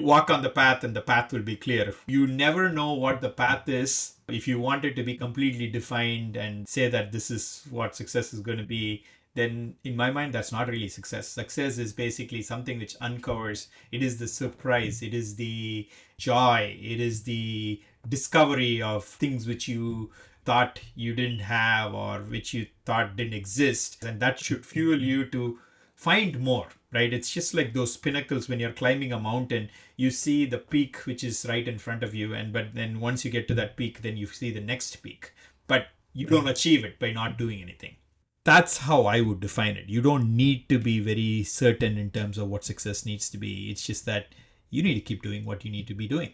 walk on the path and the path will be clear. You never know what the path is. If you want it to be completely defined and say that this is what success is going to be, then in my mind, that's not really success. Success is basically something which uncovers. It is the surprise. It is the joy. It is the discovery of things which you thought you didn't have or which you thought didn't exist. And that should fuel you to find more, right? It's just like those pinnacles when you're climbing a mountain, you see the peak which is right in front of you, but then once you get to that peak, then you see the next peak, but you don't achieve it by not doing anything. That's how I would define it. You don't need to be very certain in terms of what success needs to be. It's just that you need to keep doing what you need to be doing.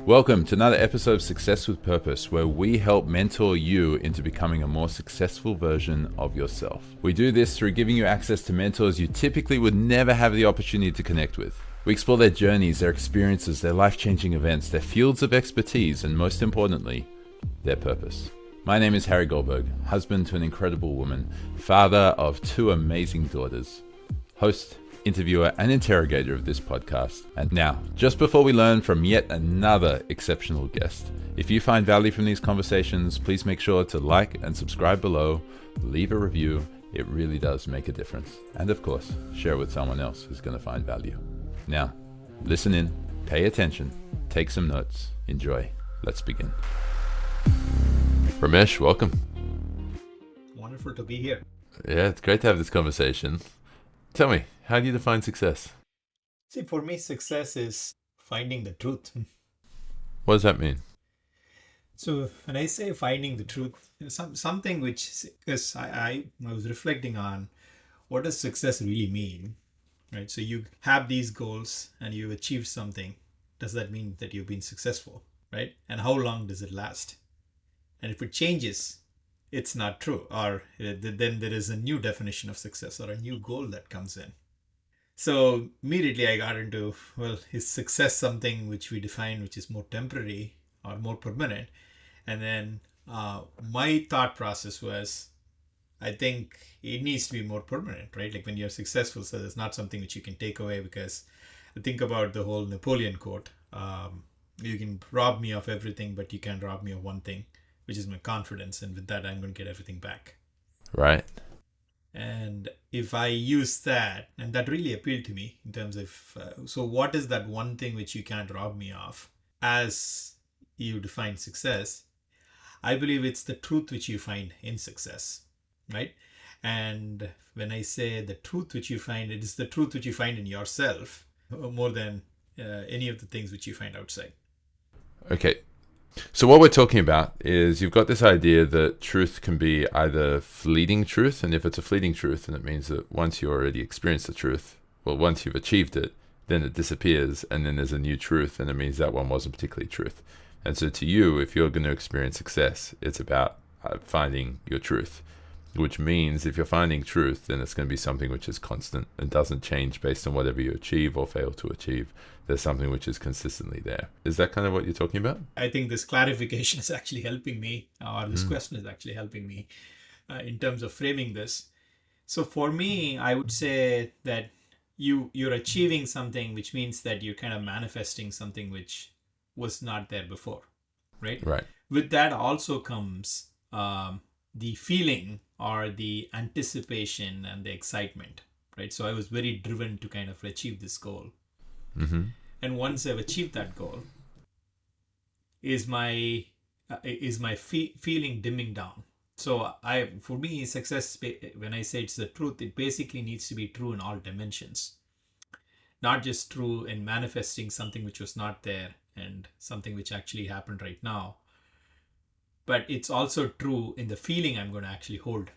Welcome to another episode of Success with Purpose, where we help mentor you into becoming a more successful version of yourself. We do this through giving you access to mentors you typically would never have the opportunity to connect with. We explore their journeys, their experiences, their life-changing events, their fields of expertise, and most importantly, their purpose. My name is Harry Goldberg, husband to an incredible woman, father of 2 amazing daughters, host, interviewer, and interrogator of this podcast. And now, just before we learn from yet another exceptional guest, if you find value from these conversations, please make sure to like and subscribe below, leave a review. It really does make a difference. And of course, share with someone else who's going to find value. Now, listen in, pay attention, take some notes, enjoy. Let's begin. Ramesh, welcome. Wonderful to be here. Yeah, it's great to have this conversation. Tell me, how do you define success? See, for me, success is finding the truth. What does that mean? So when I say finding the truth, something which, because I was reflecting on what does success really mean, right? So you have these goals and you achieve something. Does that mean that you've been successful, right? And how long does it last? And if it changes, it's not true, or then there is a new definition of success or a new goal that comes in. So immediately I got into, well, is success something which we define which is more temporary or more permanent? And then my thought process was, I think it needs to be more permanent, right? Like when you're successful, so there's not something which you can take away, because think about the whole Napoleon quote. You can rob me of everything, but you can't rob me of one thing, which is my confidence. And with that, I'm going to get everything back. Right. And if I use that, and that really appealed to me in terms of, so what is that one thing which you can't rob me of as you define success? I believe it's the truth which you find in success, right? And when I say the truth which you find, it is the truth which you find in yourself more than any of the things which you find outside. Okay. So what we're talking about is you've got this idea that truth can be either fleeting truth, and if it's a fleeting truth, then it means that once you already experience the truth, well, once you've achieved it, then it disappears, and then there's a new truth, and it means that one wasn't particularly truth. And so to you, if you're going to experience success, it's about finding your truth, which means if you're finding truth, then it's going to be something which is constant and doesn't change based on whatever you achieve or fail to achieve. There's something which is consistently there. Is that kind of what you're talking about? I think this clarification is actually helping me, or this question is actually helping me in terms of framing this. So for me, I would say that you're achieving something, which means that you're kind of manifesting something which was not there before, right? Right. With that also comes the feeling or the anticipation and the excitement, right? So I was very driven to kind of achieve this goal. Mm-hmm. And once I've achieved that goal, is my feeling dimming down? So for me, success, when I say it's the truth, it basically needs to be true in all dimensions, not just true in manifesting something which was not there and something which actually happened right now, but it's also true in the feeling I'm going to actually hold.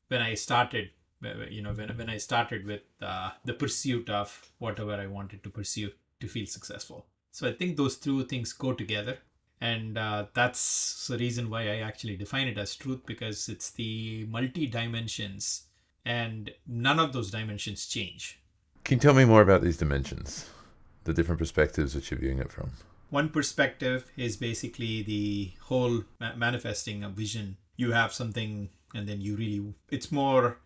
When I started, when I started with the pursuit of whatever I wanted to pursue to feel successful. So I think those two things go together. And that's the reason why I actually define it as truth, because it's the multi-dimensions and none of those dimensions change. Can you tell me more about these dimensions, the different perspectives that you're viewing it from? One perspective is basically the whole manifesting a vision. You have something and then it's more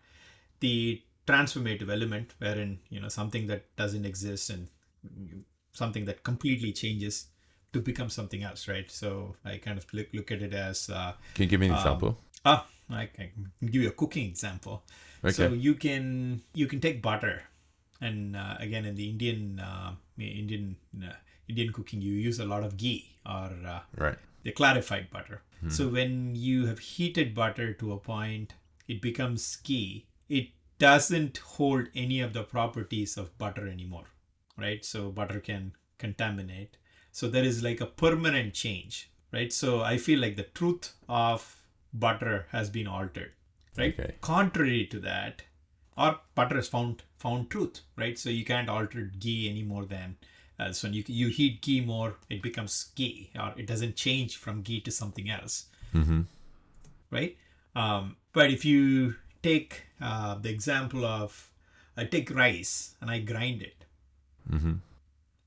the transformative element wherein, something that doesn't exist and something that completely changes to become something else, right? So I kind of look at it as Can you give me an um, example? I can give you a cooking example. So Okay. you can take butter, and again, in the Indian cooking, you use a lot of ghee or Right. the clarified butter. So when you have heated butter to a point, it becomes ghee. It doesn't hold any of the properties of butter anymore, right? So butter can contaminate. So there is like a permanent change, right? So I feel like the truth of butter has been altered, right? Okay. Contrary to that, or butter has found truth, right? So you can't alter ghee any more than so when you heat ghee more, it becomes ghee, or it doesn't change from ghee to something else, Mm-hmm. right? But if you take the example of I take rice and I grind it, Mm-hmm.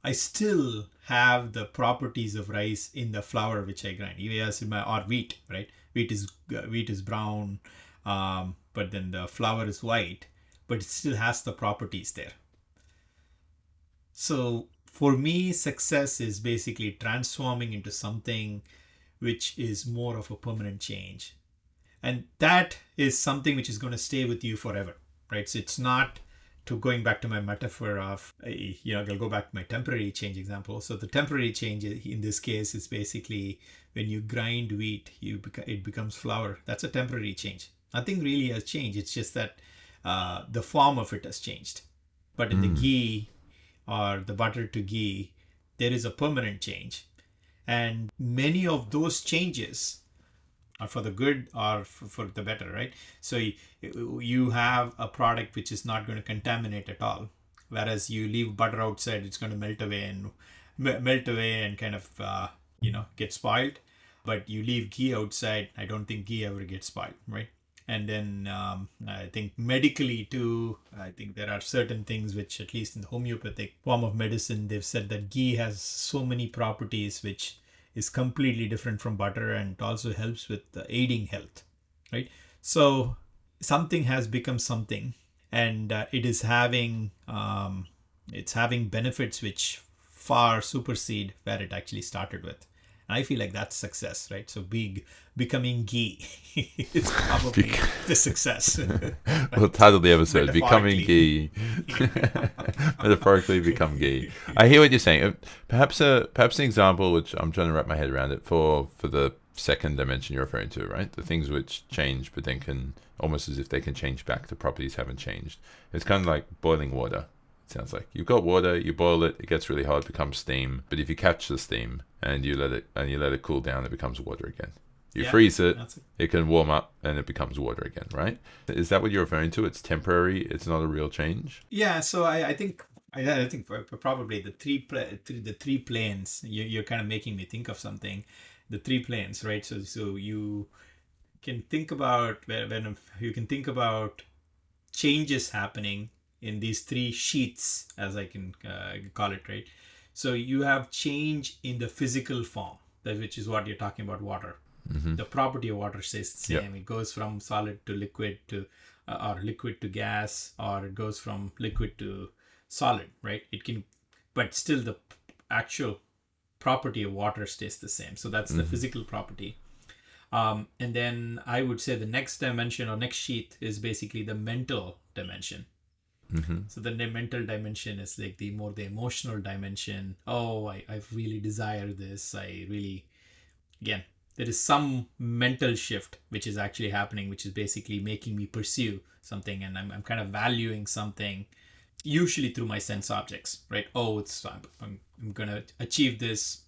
I still have the properties of rice in the flour which I grind. Yes, or wheat, right? Wheat is brown, but then the flour is white, but it still has the properties there. So for me, success is basically transforming into something which is more of a permanent change. And that is something which is going to stay with you forever, right? So it's not to going back to my metaphor of, I'll go back to my temporary change example. So the temporary change in this case is basically when you grind wheat, it becomes flour. That's a temporary change. Nothing really has changed. It's just that the form of it has changed. But in the Mm. ghee or the butter to ghee, there is a permanent change. And many of those changes are for the good or for the better, right? So you have a product which is not going to contaminate at all. Whereas you leave butter outside, it's going to melt away and kind of, get spoiled. But you leave ghee outside, I don't think ghee ever gets spoiled, right? And then I think medically too, I think there are certain things which, at least in the homeopathic form of medicine, they've said that ghee has so many properties which is completely different from butter, and it also helps with aiding health, right? So something has become something, and it's having benefits which far supersede where it actually started with. And I feel like that's success, right? So becoming ghee is probably Bec- the success, We'll right? title the episode "Becoming Metaphorically. Ghee." Metaphorically, become ghee. I hear what you're saying. Perhaps an example which I'm trying to wrap my head around it for the second dimension you're referring to, right? The things which change, but then can almost as if they can change back. The properties haven't changed. It's kind of like boiling water. It sounds like you've got water, you boil it, it gets really hot, it becomes steam. But if you catch the steam and you let it cool down, it becomes water again. You Yeah, freeze it, that's it. it can warm up and it becomes water again, right? Is that what you're referring to? It's temporary. It's not a real change. Yeah, so I think probably the three planes. You're kind of making me think of something. The three planes, right? So you can think about when you can think about changes happening in these three sheets, as I can call it, right? So you have change in the physical form, which is what you're talking about, water. Mm-hmm. The property of water stays the Yep. same. It goes from solid to liquid to or liquid to gas, or it goes from liquid to solid, right? It can, but still the actual property of water stays the same. So that's the Mm-hmm. physical property. And then I would say the next dimension or next sheet is basically the mental dimension. Mm-hmm. So the mental dimension is like the emotional dimension. Oh, I really desire this. I really, again, there is some mental shift which is actually happening, which is basically making me pursue something, and I'm kind of valuing something, usually through my sense objects, right? Oh, I'm going to achieve this.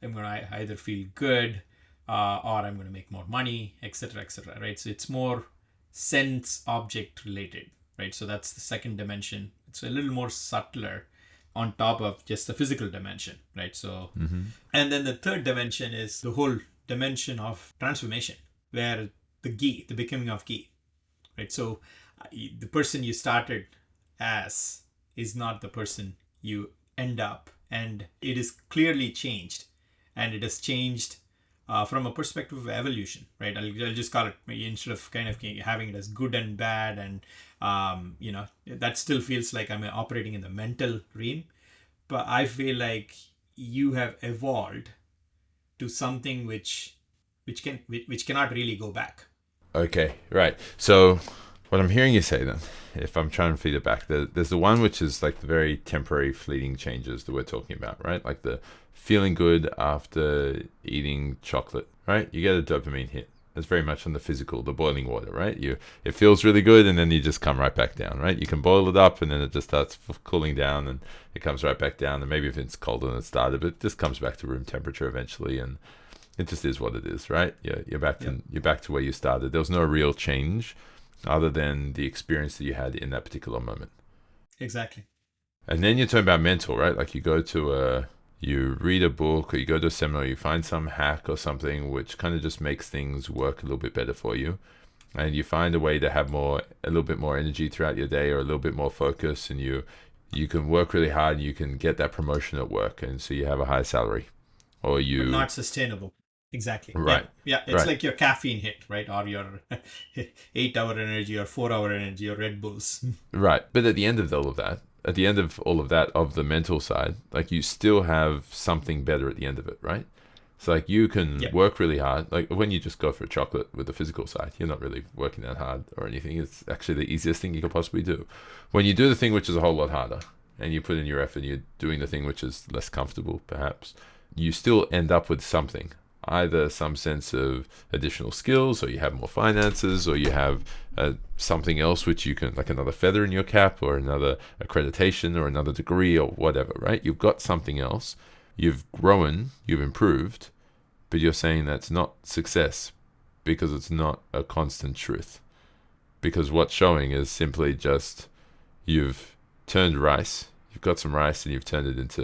I'm going to either feel good or I'm going to make more money, etc., etc., right? So it's more sense object related, right? So that's the second dimension. It's a little more subtler on top of just the physical dimension, right? So, Mm-hmm. and then the third dimension is the whole dimension of transformation, where the becoming of ghee, right? So the person you started as is not the person you end up, and it is clearly changed, and it has changed from a perspective of evolution, right? I'll just call it, instead of kind of having it as good and bad, and that still feels like I'm operating in the mental realm. But I feel like you have evolved to something which cannot really go back. Okay, right. So what I'm hearing you say then, if I'm trying to feed it back, there's the one which is like the very temporary fleeting changes that we're talking about, right? Like the feeling good after eating chocolate, right? You get a dopamine hit. It's very much on the physical, the boiling water, right? It feels really good, and then you just come right back down, right? You can boil it up, and then it just starts cooling down, and it comes right back down. And maybe if it's colder than it started, but it just comes back to room temperature eventually, and it just is what it is, right? You're back to you're back to where you started. There was no real change other than the experience that you had in that particular moment. Exactly. And then you're talking about mental, right? Like you read a book or you go to a seminar, you find some hack or something which kind of just makes things work a little bit better for you. And you find a way to have a little bit more energy throughout your day, or a little bit more focus, and you can work really hard and you can get that promotion at work, and so you have a higher salary. Or But you not sustainable. Exactly. Yeah. Right. Yeah. It's Right. like your caffeine hit, right? Or your 8 hour energy or 4 hour energy or Red Bulls. Right. But at the end of all of that, at the end of all of that, of the mental side, like you still have something better at the end of it, right? So like you can Yep. work really hard. Like when you just go for a chocolate with the physical side, you're not really working that hard or anything. It's actually the easiest thing you could possibly do. When you do the thing which is a whole lot harder, and you put in your effort, you're doing the thing which is less comfortable, perhaps, you still end up with something. Either some sense of additional skills, or you have more finances, or you have something else which you can, like another feather in your cap, or another accreditation, or another degree, or whatever, right? You've got something else. You've grown, you've improved, but you're saying that's not success because it's not a constant truth. Because what's showing is simply just you've turned rice, you've got some rice and you've turned it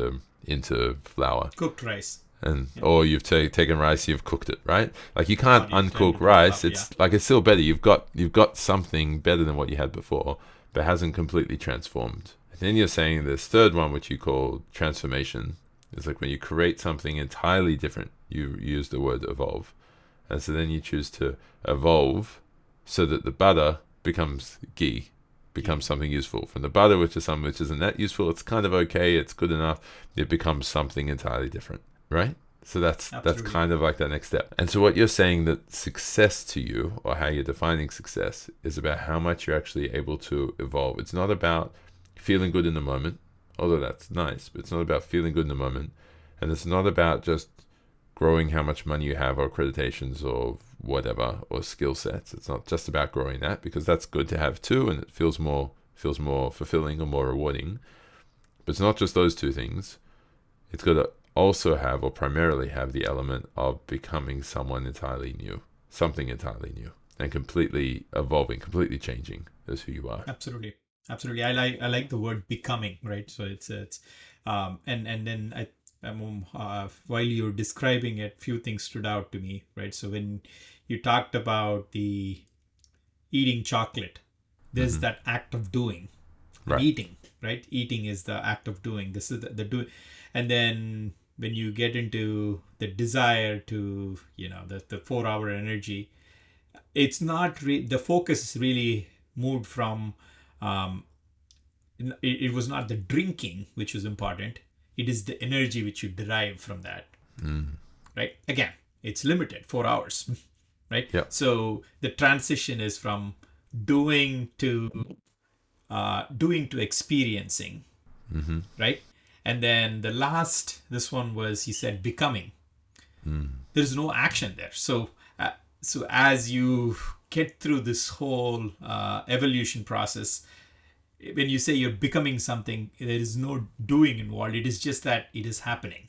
into flour, Cooked rice. and Yeah. or you've taken rice, you've cooked it, right? Like you Or can't you've turned uncook it all rice. up. Yeah. It's like it's still better. You've got something better than what you had before, but hasn't completely transformed. And then you're saying this third one, which you call transformation, is like when you create something entirely different. You use the word evolve, and so then you choose to evolve so that the butter becomes ghee, becomes something useful. From the butter, which is something which isn't that useful, it's kind of okay, it's good enough. It becomes something entirely different, right? So that's Absolutely. kind of like that next step. And so what you're saying, that success to you, or how you're defining success, is about how much you're actually able to evolve. It's not about feeling good in the moment, although that's nice, but it's not about feeling good in the moment. And it's not about just growing how much money you have, or accreditations, or whatever, or skill sets. It's not just about growing that, because that's good to have too, and it feels more fulfilling or more rewarding. But it's not just those two things. It's got to also have, or primarily have, the element of becoming someone entirely new, something entirely new, and completely evolving, completely changing as who you are. Absolutely. Absolutely. I like the word becoming, right? So it's and then while you're describing it, few things stood out to me, right? So when you talked about the eating chocolate, there's Hmm. that act of doing and Right. eating, right? Eating is the act of doing. This is the do, and then when you get into the desire to, the 4 hour energy, it's not the focus is really moved from, um, it was not the drinking which was important. It is the energy which you derive from that, Mm. right? Again, it's limited 4 hours, right? Yep. So the transition is from doing to experiencing, Hmm. right? And then this one was, he said, becoming. Mm. There's no action there. So as you get through this whole evolution process, when you say you're becoming something, there is no doing involved. It is just that it is happening,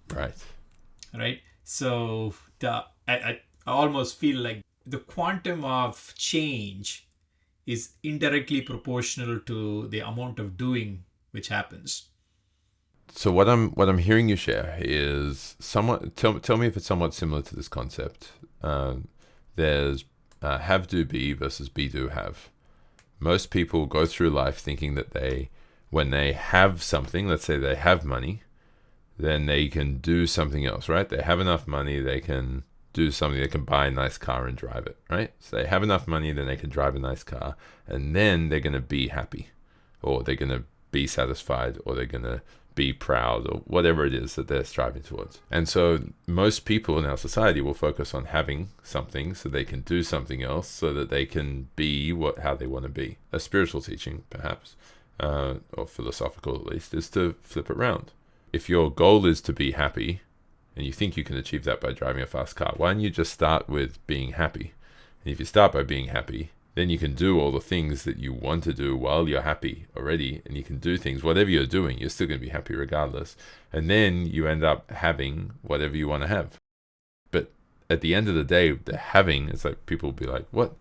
Right. right? So I almost feel like the quantum of change is indirectly proportional to the amount of doing which happens. So what I'm hearing you share is somewhat. Tell me if it's somewhat similar to this concept. There's have do be versus be do have. Most people go through life thinking that when they have something, let's say they have money, then they can do something else, right? They have enough money, they can do something, they can buy a nice car and drive it, right? So they have enough money, then they can drive a nice car, and then they're going to be happy, or they're going to be satisfied, or they're going to be proud, or whatever it is that they're striving towards. And so most people in our society will focus on having something so they can do something else so that they can be how they want to be. A spiritual teaching, perhaps, or philosophical at least, is to flip it around. If your goal is to be happy, and you think you can achieve that by driving a fast car, why don't you just start with being happy? And if you start by being happy, then you can do all the things that you want to do while you're happy already, and you can do things, whatever you're doing, you're still going to be happy regardless. And then you end up having whatever you want to have. But at the end of the day, the having, it's like people will be like, what?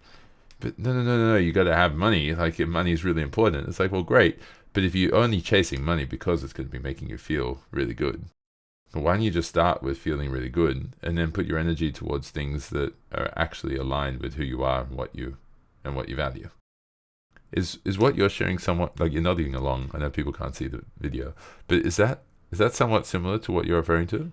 But no, you got to have money. Like, money is really important. It's like, well, great. But if you're only chasing money because it's going to be making you feel really good, why don't you just start with feeling really good and then put your energy towards things that are actually aligned with who you are and what you value? Is what you're sharing somewhat, like, you're nodding along? I know people can't see the video, but is that somewhat similar to what you're referring to?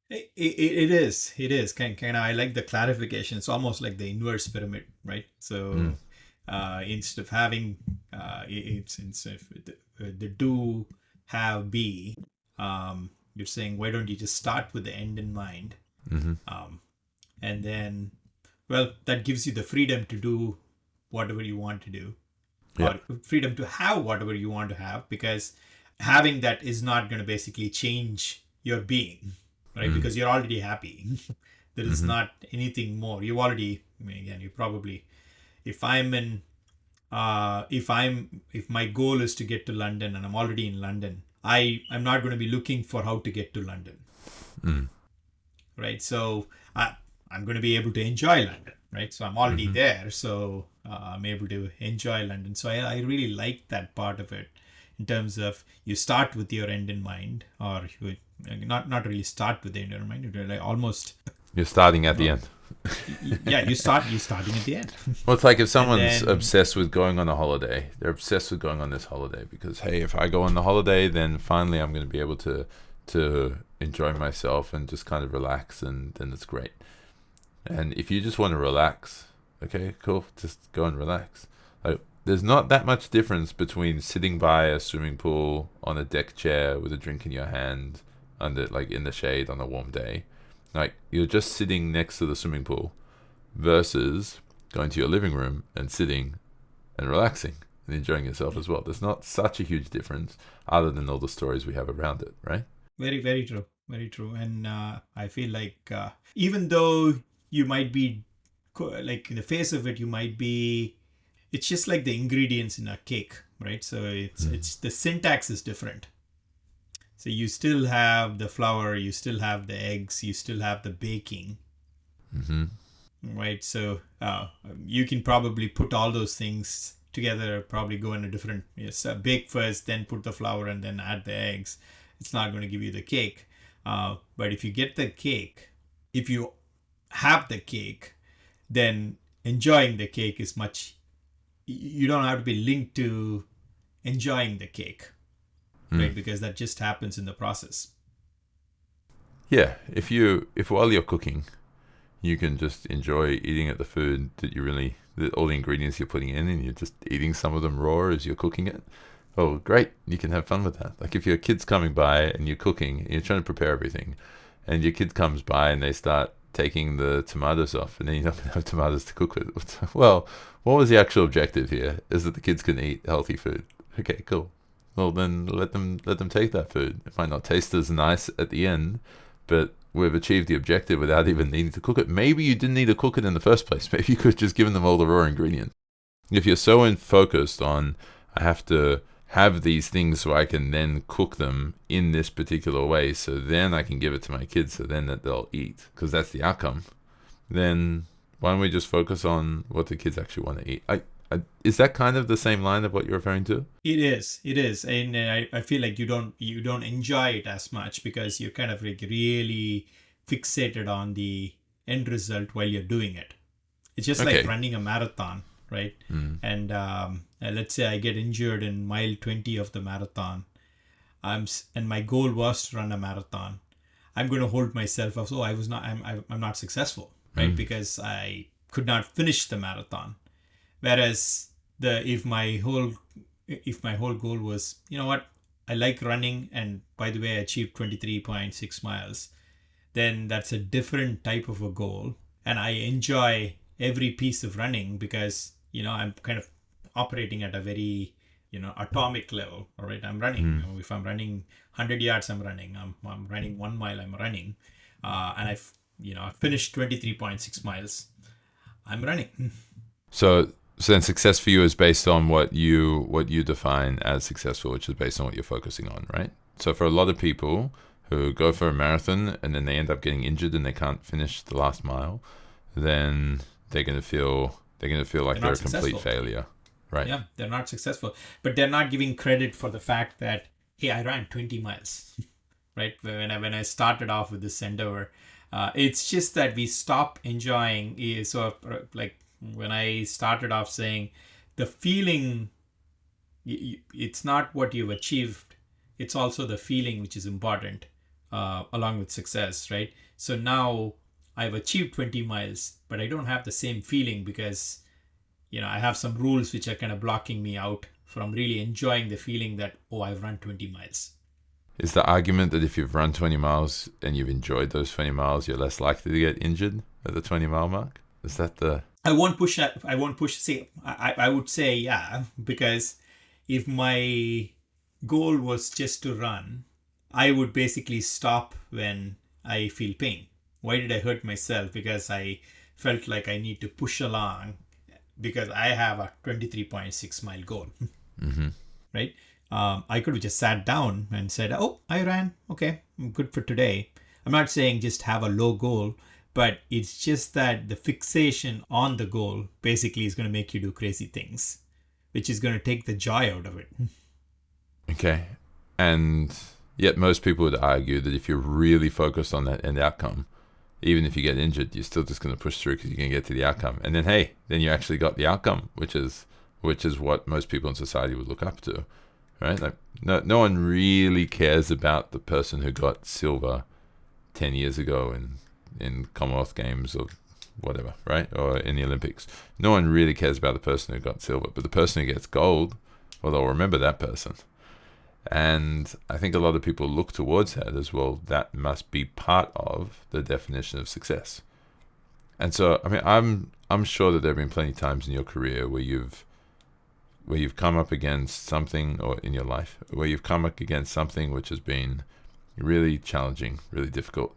It is. It is. Kind of. I like the clarification. It's almost like the inverse pyramid, right? So instead of having, it's instead of the do, have, be. You're saying, why don't you just start with the end in mind, and then, well, that gives you the freedom to do whatever you want to do, or freedom to have whatever you want to have, because having that is not going to basically change your being, right? Because you're already happy. There is not anything more. You already, I mean, again, you probably, if my goal is to get to London and I'm already in London, I'm not going to be looking for how to get to London, right? So I'm going to be able to enjoy London, right? So I'm already there, so I'm able to enjoy London. So I really like that part of it, in terms of you start with your end in mind, or you not really start with the end in mind. You're like almost You're starting at the end. you're starting at the end. Well, it's like if someone's obsessed with going on a holiday, they're obsessed with going on this holiday because, hey, if I go on the holiday, then finally I'm going to be able to enjoy myself and just kind of relax, and then it's great. And if you just want to relax, okay, cool, just go and relax. Like, there's not that much difference between sitting by a swimming pool on a deck chair with a drink in your hand, under, like, in the shade on a warm day. Like, you're just sitting next to the swimming pool versus going to your living room and sitting and relaxing and enjoying yourself as well. There's not such a huge difference, other than all the stories we have around it, right? Very, very true. Very true. And I feel like even though you might be, like, in the face of it, you might be, it's just like the ingredients in a cake, right? So it's the syntax is different. So you still have the flour, you still have the eggs, you still have the baking, right? So you can probably put all those things together, probably go in a different, bake first, then put the flour, and then add the eggs. It's not going to give you the cake. But if you get the cake, if you have the cake, then enjoying the cake is much, you don't have to be linked to enjoying the cake, right? Because that just happens in the process. Yeah, if while you're cooking, you can just enjoy eating at the food that all the ingredients you're putting in, and you're just eating some of them raw as you're cooking it. Oh, great, you can have fun with that. Like, if your kid's coming by and you're cooking, and you're trying to prepare everything, and your kid comes by and they start taking the tomatoes off, and then you're not going to have tomatoes to cook with. Well, what was the actual objective here? Is that the kids can eat healthy food. Okay, cool. Well, then let them take that food. It might not taste as nice at the end, but we've achieved the objective without even needing to cook it. Maybe you didn't need to cook it in the first place. Maybe you could have just given them all the raw ingredients. If you're so focused on, I have to have these things so I can then cook them in this particular way, so then I can give it to my kids, so then that they'll eat, because that's the outcome, then why don't we just focus on what the kids actually want to eat? Is that kind of the same line of what you're referring to? It is, and I feel like you don't enjoy it as much because you're kind of like really fixated on the end result while you're doing it. It's just like running a marathon, right? And let's say I get injured in mile 20 of the marathon. and my goal was to run a marathon, I'm going to hold myself up. So I'm not successful, right? Because I could not finish the marathon. Whereas the if my whole goal was, you know what, I like running, and by the way, I achieved 23.6 miles, then that's a different type of a goal. And I enjoy every piece of running because, I'm kind of operating at a very, atomic level. All right. I'm running. If I'm running 100 yards, I'm running. I'm running 1 mile, I'm running. And I finished 23.6 miles. I'm running. So then success for you is based on what you define as successful, which is based on what you're focusing on, right? So for a lot of people who go for a marathon and then they end up getting injured and they can't finish the last mile, then they're going to feel like they're a complete failure, right? Yeah, they're not successful, but they're not giving credit for the fact that, hey, I ran 20 miles, right? When I started off with this endeavor, it's just that we stop enjoying. So like when I started off saying, the feeling, it's not what you've achieved, it's also the feeling which is important, along with success, right? So now I've achieved 20 miles, but I don't have the same feeling because, I have some rules which are kind of blocking me out from really enjoying the feeling that, oh, I've run 20 miles. Is the argument that if you've run 20 miles and you've enjoyed those 20 miles, you're less likely to get injured at the 20-mile mark? Is that the... I won't push that. I won't push. See, I would say, yeah, because if my goal was just to run, I would basically stop when I feel pain. Why did I hurt myself? Because I felt like I need to push along because I have a 23.6 mile goal, right? I could have just sat down and said, oh, I ran. Okay, I'm good for today. I'm not saying just have a low goal, but it's just that the fixation on the goal basically is going to make you do crazy things, which is going to take the joy out of it. Okay. And yet most people would argue that if you're really focused on that end outcome, even if you get injured, you're still just going to push through because you're going to get to the outcome. And then, hey, then you actually got the outcome, which is what most people in society would look up to, right? Like no one really cares about the person who got silver 10 years ago in Commonwealth Games or whatever, right? Or in the Olympics. No one really cares about the person who got silver, but the person who gets gold, well, they'll remember that person. And I think a lot of people look towards that as well. That must be part of the definition of success. And so, I mean, I'm sure that there have been plenty of times in your career where you've come up against something, or in your life, where you've come up against something which has been really challenging, really difficult.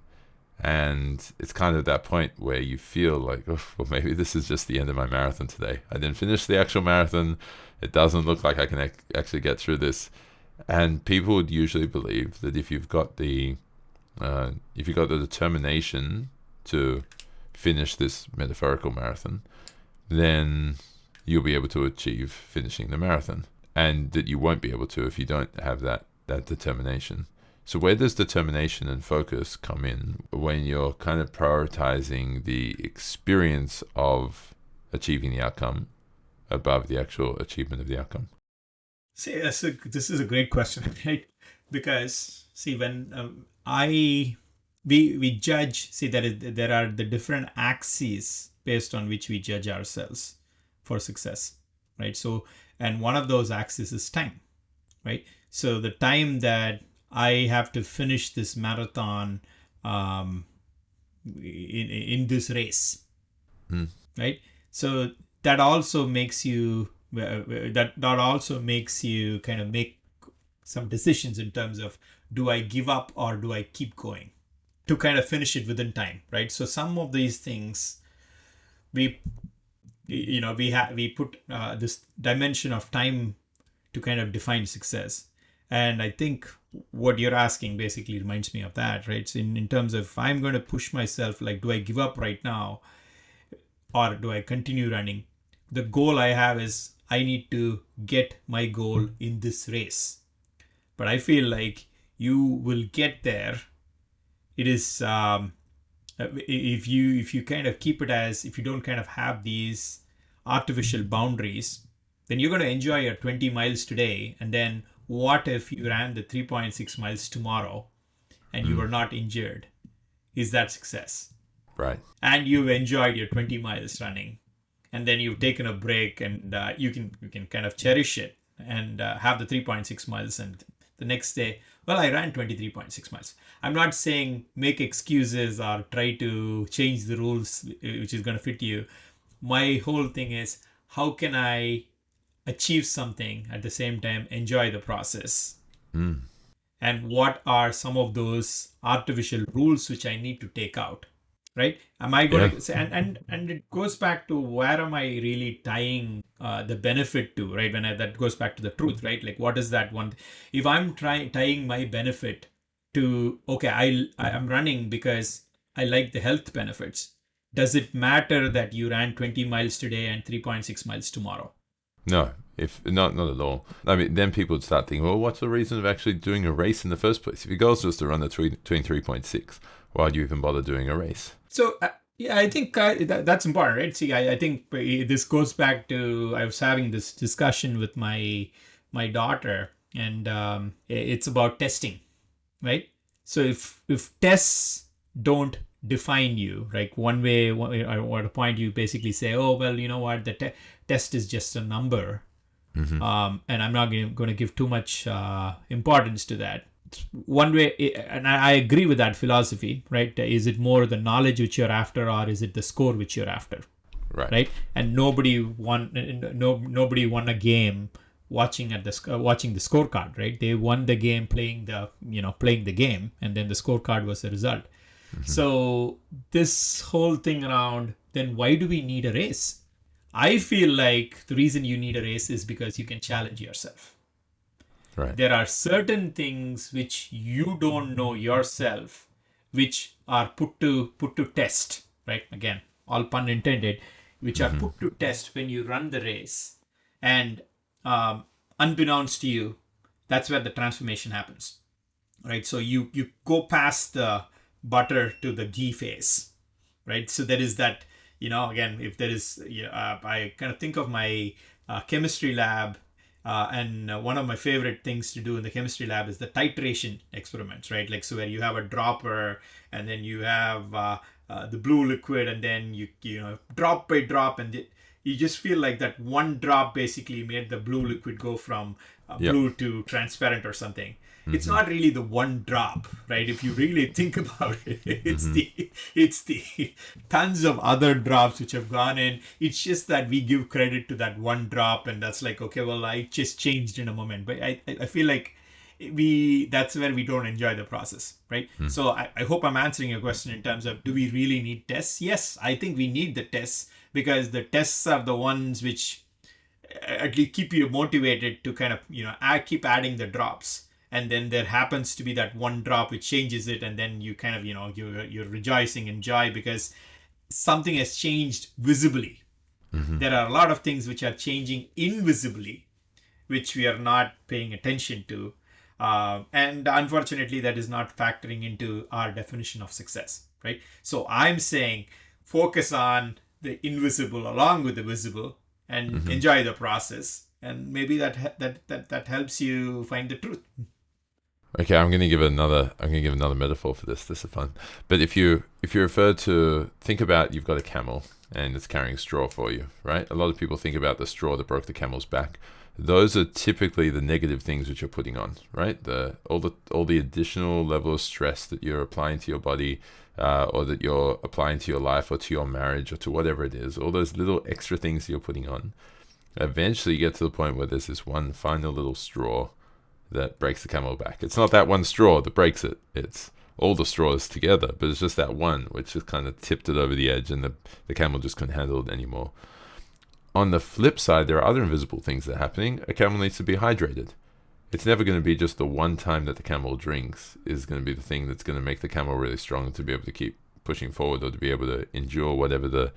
And it's kind of that point where you feel like, oh, well, maybe this is just the end of my marathon today. I didn't finish the actual marathon. It doesn't look like I can actually get through this. And people would usually believe that if you've got the determination to finish this metaphorical marathon, then you'll be able to achieve finishing the marathon, and that you won't be able to if you don't have that determination. So where does determination and focus come in when you're kind of prioritizing the experience of achieving the outcome above the actual achievement of the outcome? See, this is a great question, right? Because see, when we judge, see there are the different axes based on which we judge ourselves for success, right? So, and one of those axes is time, right? So the time that I have to finish this marathon in this race, right? So that also makes you kind of make some decisions in terms of, do I give up or do I keep going to kind of finish it within time, right? So some of these things we put this dimension of time to kind of define success. And I think what you're asking basically reminds me of that, right? So in terms of, if I'm going to push myself, like, do I give up right now or do I continue running? The goal I have is I need to get my goal in this race. But I feel like you will get there. It is if you kind of keep it as, if you don't kind of have these artificial boundaries, then you're going to enjoy your 20 miles today, and then what if you ran the 3.6 miles tomorrow and you were not injured? Is that success? Right. And you've enjoyed your 20 miles running, and then you've taken a break, and you can kind of cherish it and have the 3.6 miles, and the next day, well, I ran 23.6 miles. I'm not saying make excuses or try to change the rules which is going to fit you. My whole thing is, how can I achieve something at the same time enjoy the process? And what are some of those artificial rules which I need to take out? Right? Am I going to say, and it goes back to, where am I really tying the benefit to? Right? That goes back to the truth, right? Like, what is that one? If I'm tying my benefit to, okay, I'm running because I like the health benefits. Does it matter that you ran 20 miles today and 3.6 miles tomorrow? No, if not at all. I mean, then people would start thinking, well, what's the reason of actually doing a race in the first place? If your goal is just to run the 23.6, why do you even bother doing a race? So, yeah, I think that's important, right? See, I think this goes back to, I was having this discussion with my daughter, and it's about testing, right? So if tests don't define you, right? One way, or a point, you basically say, oh, well, you know what, the test is just a number, and I'm not going to give too much importance to that. One way, and I agree with that philosophy, right? Is it more the knowledge which you're after, or is it the score which you're after? Right? And nobody won a game watching the scorecard, right? They won the game playing the game, and then the scorecard was the result. So this whole thing around, then why do we need a race? I feel like the reason you need a race is because you can challenge yourself. Right. There are certain things which you don't know yourself, which are put to test, right? Again, all pun intended, which are put to test when you run the race. And unbeknownst to you, that's where the transformation happens, right? So you go past the butter to the ghee phase, right? So there is that, again, if there is, I kind of think of my chemistry lab. And one of my favorite things to do in the chemistry lab is the titration experiments, right? Like, so where you have a dropper, and then you have the blue liquid, and then you drop by drop, and you just feel like that one drop basically made the blue liquid go from blue to transparent or something. It's not really the one drop, right? If you really think about it, it's the tons of other drops which have gone in. It's just that we give credit to that one drop, and that's like, okay, well, I just changed in a moment. But I feel like that's where we don't enjoy the process, right? So I hope I'm answering your question in terms of, do we really need tests? Yes, I think we need the tests, because the tests are the ones which at least keep you motivated to kind of keep adding the drops. And then there happens to be that one drop which changes it, and then you kind of you're rejoicing in joy because something has changed visibly. There are a lot of things which are changing invisibly, which we are not paying attention to, and unfortunately that is not factoring into our definition of success, right? So I'm saying, focus on the invisible along with the visible, and enjoy the process, and maybe that helps you find the truth. Okay, I'm going to give another metaphor for this. This is fun. But if you refer to, think about, you've got a camel and it's carrying straw for you, right? A lot of people think about the straw that broke the camel's back. Those are typically the negative things which you're putting on, right? All the additional level of stress that you're applying to your body, or that you're applying to your life or to your marriage or to whatever it is. All those little extra things you're putting on. Eventually, you get to the point where there's this one final little straw that breaks the camel back. It's not that one straw that breaks it. It's all the straws together, but it's just that one which just kind of tipped it over the edge, and the camel just couldn't handle it anymore. On the flip side, there are other invisible things that are happening. A camel needs to be hydrated. It's never going to be just the one time that the camel drinks is going to be the thing that's going to make the camel really strong to be able to keep pushing forward, or to be able to endure whatever the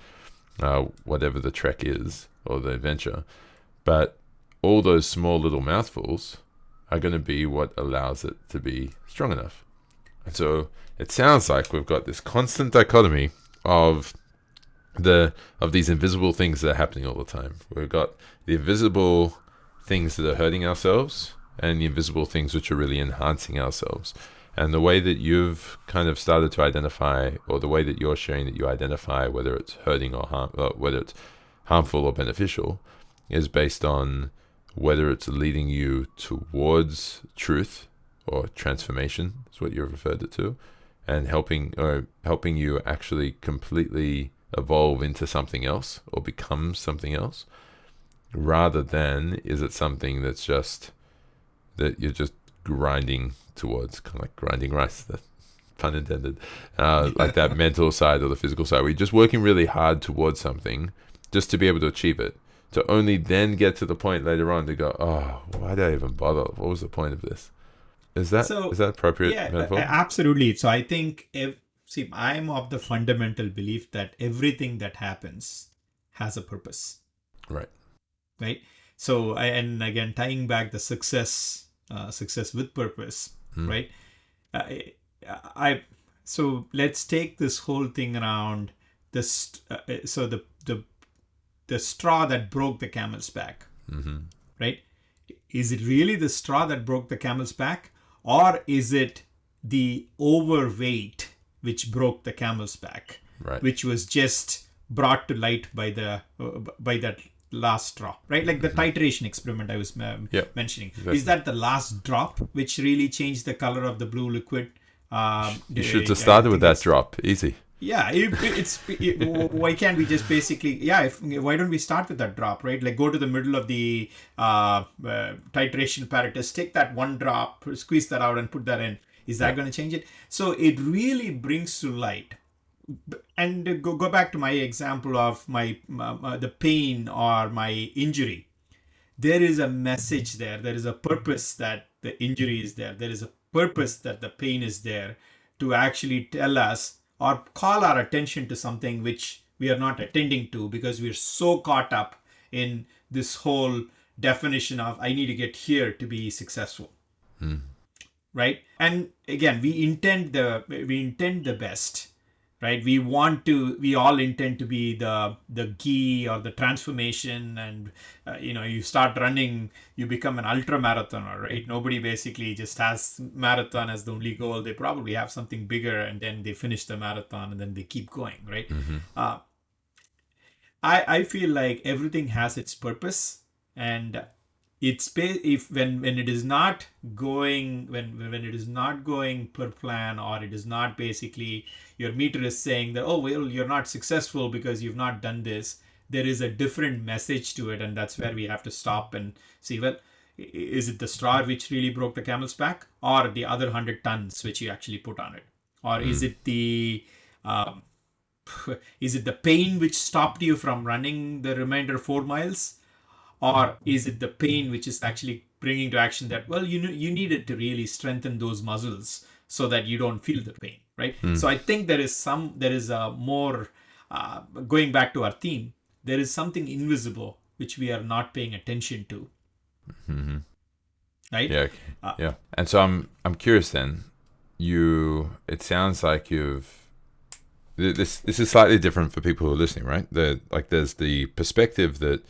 trek is or the adventure. But all those small little mouthfuls are going to be what allows it to be strong enough. And so it sounds like we've got this constant dichotomy of these invisible things that are happening all the time. We've got the invisible things that are hurting ourselves, and the invisible things which are really enhancing ourselves. And the way that you've kind of started to identify, or the way that you're sharing that you identify whether it's hurting or whether it's harmful or beneficial, is based on whether it's leading you towards truth or transformation, is what you've referred it to, and helping you actually completely evolve into something else or become something else, rather than is it something that's just that you're just grinding towards, kind of like grinding rice, that pun intended, like that mental side or the physical side, where you're just working really hard towards something just to be able to achieve it, to only then get to the point later on to go, oh, why did I even bother? What was the point of this? Is that appropriate Yeah, metaphor? absolutely. So I think see, I'm of the fundamental belief that everything that happens has a purpose, Right. right? So and again, tying back the success with purpose, right? I, I so let's take this whole thing around this. So the straw that broke the camel's back, right? Is it really the straw that broke the camel's back, or is it the overweight which broke the camel's back, Right. which was just brought to light by that last straw, right? Like the titration experiment I was Yep. mentioning. Exactly. Is that the last drop which really changed the color of the blue liquid? You should have started with that drop. Easy. Yeah, why can't we just basically, why don't we start with that drop, right? Like go to the middle of the titration apparatus, take that one drop, squeeze that out and put that in. Is that going to change it? So it really brings to light. And go back to my example of the pain or my injury. There is a message there. There is a purpose that the injury is there. There is a purpose that the pain is there to actually tell us or call our attention to something which we are not attending to because we're so caught up in this whole definition of I need to get here to be successful. Right? And again, we intend the best, right? We all intend to be the ghee or the transformation, and you start running, you become an ultra marathoner, right? Nobody basically just has marathon as the only goal. They probably have something bigger, and then they finish the marathon and then they keep going, right? I feel like everything has its purpose, and if when it is not going when it is not going per plan, or it is not basically your meter is saying that, oh well, you're not successful because you've not done this, there is a different message to it, and that's where we have to stop and see, well, is it the straw which really broke the camel's back, or the other 100 tons which you actually put on it, or is it um, the pain which stopped you from running the remainder 4 miles, or is it the pain which is actually bringing to action that, well, you needed to really strengthen those muscles so that you don't feel the pain, right? So I think there is a more going back to our theme, there is something invisible which we are not paying attention to, right? Yeah. Yeah. And so I'm curious then. It sounds like this is slightly different for people who are listening, right? There's the perspective that,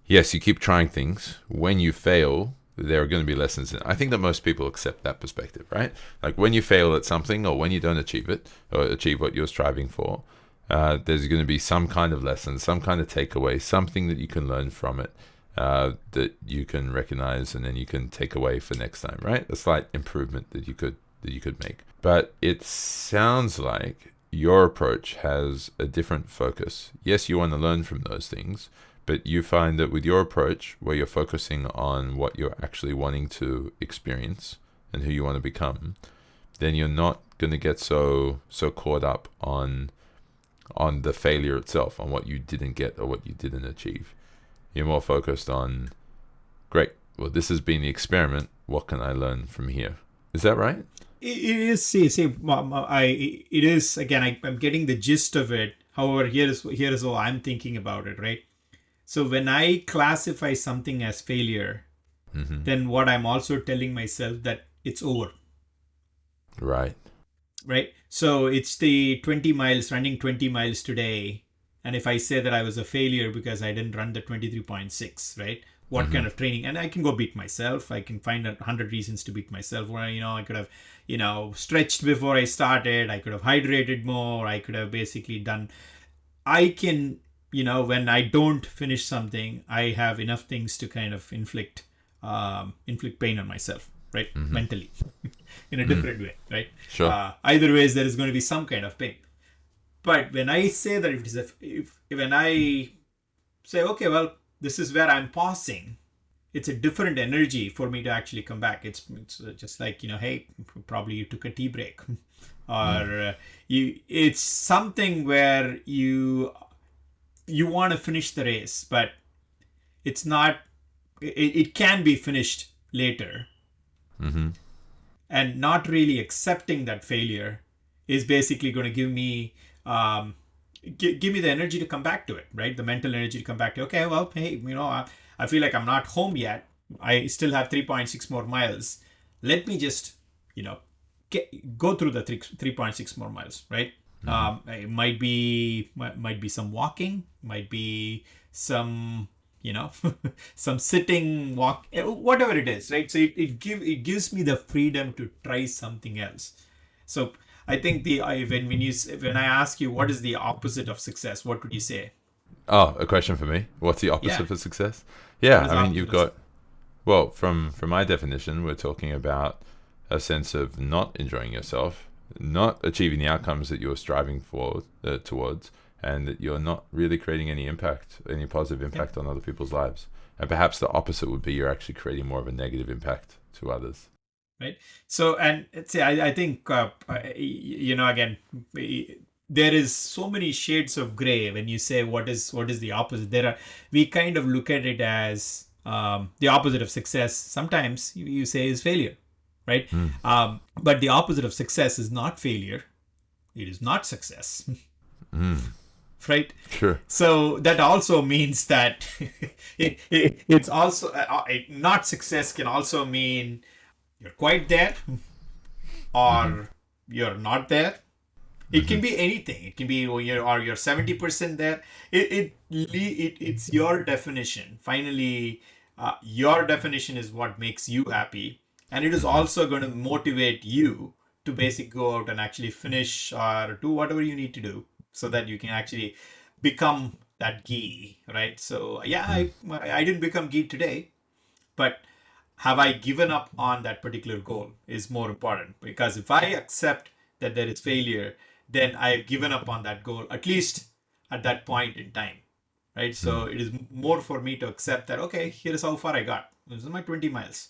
yes, you keep trying things. When you fail, there are going to be lessons in it. I think that most people accept that perspective, right? Like when you fail at something, or when you don't achieve it, or achieve what you're striving for, there's going to be some kind of lesson, some kind of takeaway, something that you can learn from it, that you can recognize, and then you can take away for next time, right? A slight improvement that you could make. But it sounds like your approach has a different focus. Yes, you want to learn from those things, but you find that with your approach, where you're focusing on what you're actually wanting to experience and who you want to become, then you're not going to get so caught up on the failure itself, on what you didn't get or what you didn't achieve. You're more focused on, great, well, this has been the experiment. What can I learn from here? Is that right? It is, it is, again, I'm getting the gist of it. However, here is how I'm thinking about it, right? So when I classify something as failure, then what I'm also telling myself that it's over. Right. Right. So it's the 20 miles, running 20 miles today. And if I say that I was a failure because I didn't run the 23.6, right? what kind of training, and I can go beat myself. I can find 100 reasons to beat myself. Where I could have stretched before I started. I could have hydrated more. I could have basically done. I can when I don't finish something, I have enough things to kind of inflict pain on myself, right? Mentally, in a different way, right? Sure. Either ways, there is going to be some kind of pain. But when I say that when I say, okay, well, this is where I'm pausing, it's a different energy for me to actually come back. It's just like, hey, probably you took a tea break, or it's something where you want to finish the race, but it's not. It can be finished later, and not really accepting that failure is basically going to give me give me the energy to come back to it, right? The mental energy to come back to, okay, well, hey, I feel like I'm not home yet. I still have 3.6 more miles. Let me just, go through the 3.6 more miles, right? It might be some walking, might be some, some sitting, walk, whatever it is, right? So it gives me the freedom to try something else. So I think when I ask you what is the opposite of success, what would you say? Oh, a question for me. What's the opposite Yeah. for success? What Yeah, is the I mean, you've opposite of got, well, from my definition, we're talking about a sense of not enjoying yourself, not achieving the outcomes that you're striving for towards, and that you're not really creating any impact, any positive impact on other people's lives. And perhaps the opposite would be you're actually creating more of a negative impact to others. right? So, and say, I think, again, there is so many shades of gray when you say what is the opposite. We kind of look at it as the opposite of success. Sometimes you say is failure, right? But the opposite of success is not failure. It is not success, right? Sure. So that also means that it's also not success can also mean you're quite there or you're not there. It can be anything. It can be you're 70% there. It's your definition. Finally, your definition is what makes you happy, and it is also going to motivate you to basically go out and actually finish or do whatever you need to do so that you can actually become that ghee, right? So yeah, I didn't become ghee today, but have I given up on that particular goal is more important, because if I accept that there is failure, then I've given up on that goal, at least at that point in time, right? So it is more for me to accept that, okay, here is how far I got. This is my 20 miles,